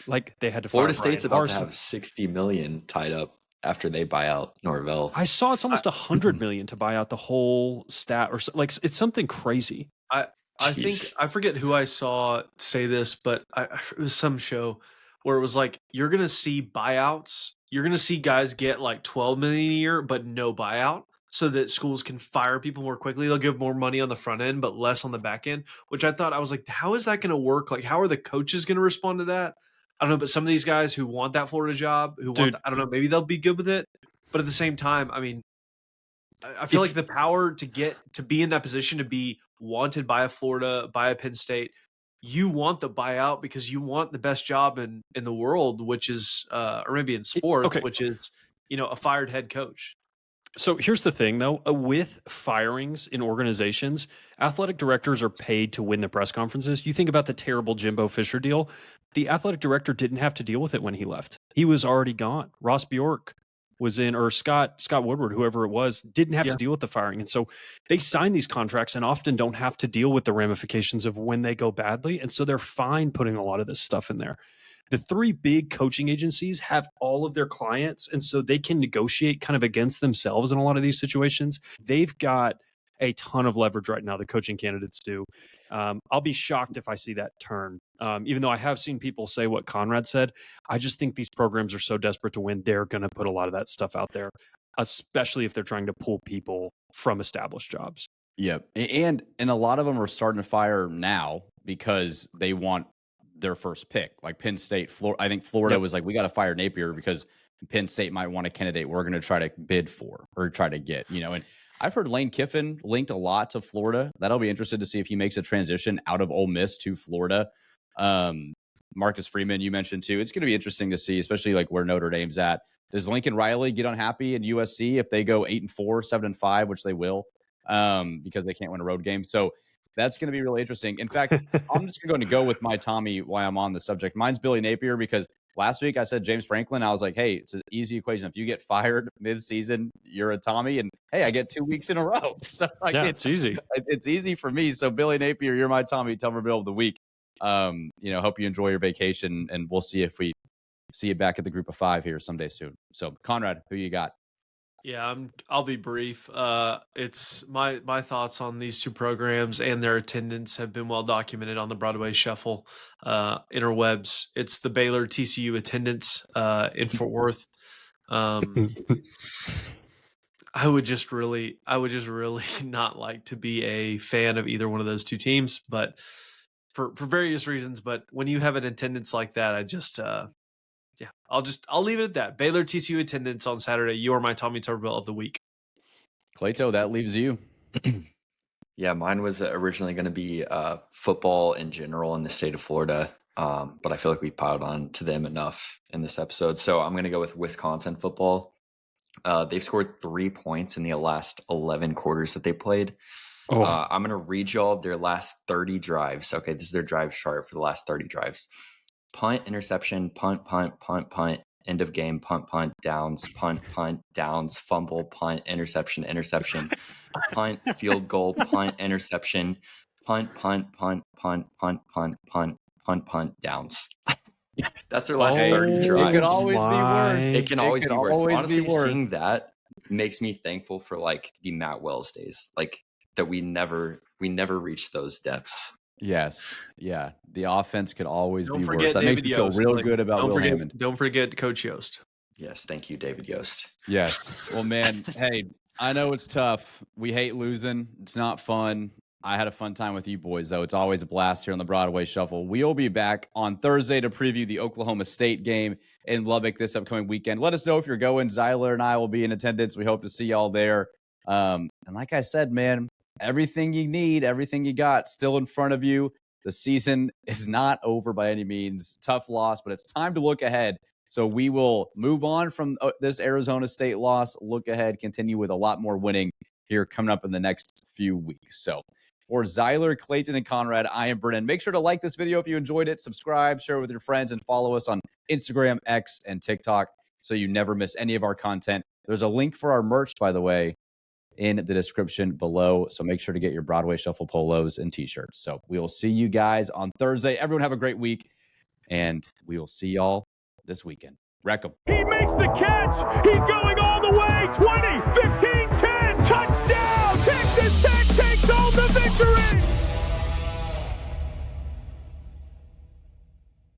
Like, they had to Florida fire State's Brian about to have $60 million tied up after they buy out Norvell. I saw it's almost $100 million to buy out the whole stat, or like it's something crazy. I think I forget who I saw say this, but it was some show where it was like you're gonna see buyouts. You're gonna see guys get like $12 million a year, but no buyout, so that schools can fire people more quickly. They'll give more money on the front end, but less on the back end. Which I was like, how is that gonna work? Like, how are the coaches gonna respond to that? I don't know, but some of these guys who want that Florida job, I don't know, maybe they'll be good with it. But at the same time, I mean, I feel like the power to be in that position, to be wanted by a Florida, by a Penn State, you want the buyout because you want the best job in the world, which is, or maybe in sports, which is, a fired head coach. So here's the thing, though. With firings in organizations, athletic directors are paid to win the press conferences. You think about the terrible Jimbo Fisher deal. The athletic director didn't have to deal with it when he left. He was already gone. Ross Bjork was in, or Scott Woodward, whoever it was, didn't have to deal with the firing. And so they sign these contracts and often don't have to deal with the ramifications of when they go badly. And so they're fine putting a lot of this stuff in there. the three big coaching agencies have all of their clients, and so they can negotiate kind of against themselves in a lot of these situations. They've got a ton of leverage right now, the coaching candidates do. I'll be shocked if I see that turn. Even though I have seen people say what Conrad said, I just think these programs are so desperate to win, they're going to put a lot of that stuff out there, especially if they're trying to pull people from established jobs. Yep. And a lot of them are starting to fire now because they want their first pick. Like Penn State, Florida. I think Florida was like, we got to fire Napier because Penn State might want a candidate we're going to try to bid for or try to get, and I've heard Lane Kiffin linked a lot to Florida. That'll be interested to see if he makes a transition out of Ole Miss to Florida. Marcus Freeman, you mentioned too. It's going to be interesting to see, especially like where Notre Dame's at. Does Lincoln Riley get unhappy in USC if they go 8-4, 7-5, which they will, because they can't win a road game? So that's going to be really interesting. In fact, I'm just going to go with my Tommy while I'm on the subject. Mine's Billy Napier because last week I said James Franklin. I was like, hey, it's an easy equation. If you get fired mid-season, you're a Tommy. And hey, I get 2 weeks in a row. So it's easy. It's easy for me. So Billy Napier, you're my Tommy Tuberville of the week. Hope you enjoy your vacation, and we'll see if we see you back at the group of 5 here someday soon. So Conrad, who you got? Yeah, I'll be brief. It's my thoughts on these two programs and their attendance have been well documented on the Broadway Shuffle interwebs. It's the Baylor TCU attendance in Fort Worth. I would just really not like to be a fan of either one of those two teams, but for various reasons. But when you have an attendance like that, I just I'll leave it at that. Baylor TCU attendance on Saturday. You are my Tommy Tuberville of the week. Clayto, that leaves you. Yeah, mine was originally going to be football in general in the state of Florida, but I feel like we piled on to them enough in this episode. So I'm going to go with Wisconsin football. They've scored 3 points in the last 11 quarters that they played. I'm going to read y'all their last 30 drives. Okay, this is their drive chart for the last 30 drives. Punt, interception, punt, end of game, punt, downs, punt, downs, fumble, punt, interception, punt, field goal, punt, interception, punt, downs. That's their last 30 drives. It could always be worse. It can always be worse. Honestly, seeing that makes me thankful for like the Matt Wells days, like that we never reached those depths. Yes. Yeah. The offense could always be worse. That David makes me feel Yost. real good about Will Hammond. Don't forget Coach Yost. Yes. Thank you, David Yost. Yes. Well, man, hey, I know it's tough. We hate losing. It's not fun. I had a fun time with you boys, though. It's always a blast here on the Broadway Shuffle. We'll be back on Thursday to preview the Oklahoma State game in Lubbock this upcoming weekend. Let us know if you're going. Zyler and I will be in attendance. We hope to see y'all there. And like I said, man, everything you need, everything you got still in front of you. The season is not over by any means. Tough loss, but it's time to look ahead. So we will move on from this Arizona State loss, look ahead, continue with a lot more winning here coming up in the next few weeks. So for Zyler, Clayton, and Conrad, I am Brennan. Make sure to like this video if you enjoyed it, subscribe, share it with your friends, and follow us on Instagram, X, and TikTok so you never miss any of our content. There's a link for our merch, by the way, in the description below. So make sure to get your Broadway Shuffle polos and t-shirts. So we will see you guys on Thursday. Everyone have a great week, and we will see y'all this weekend. Wreck 'em. He makes the catch. He's going all the way. 20, 15, 10.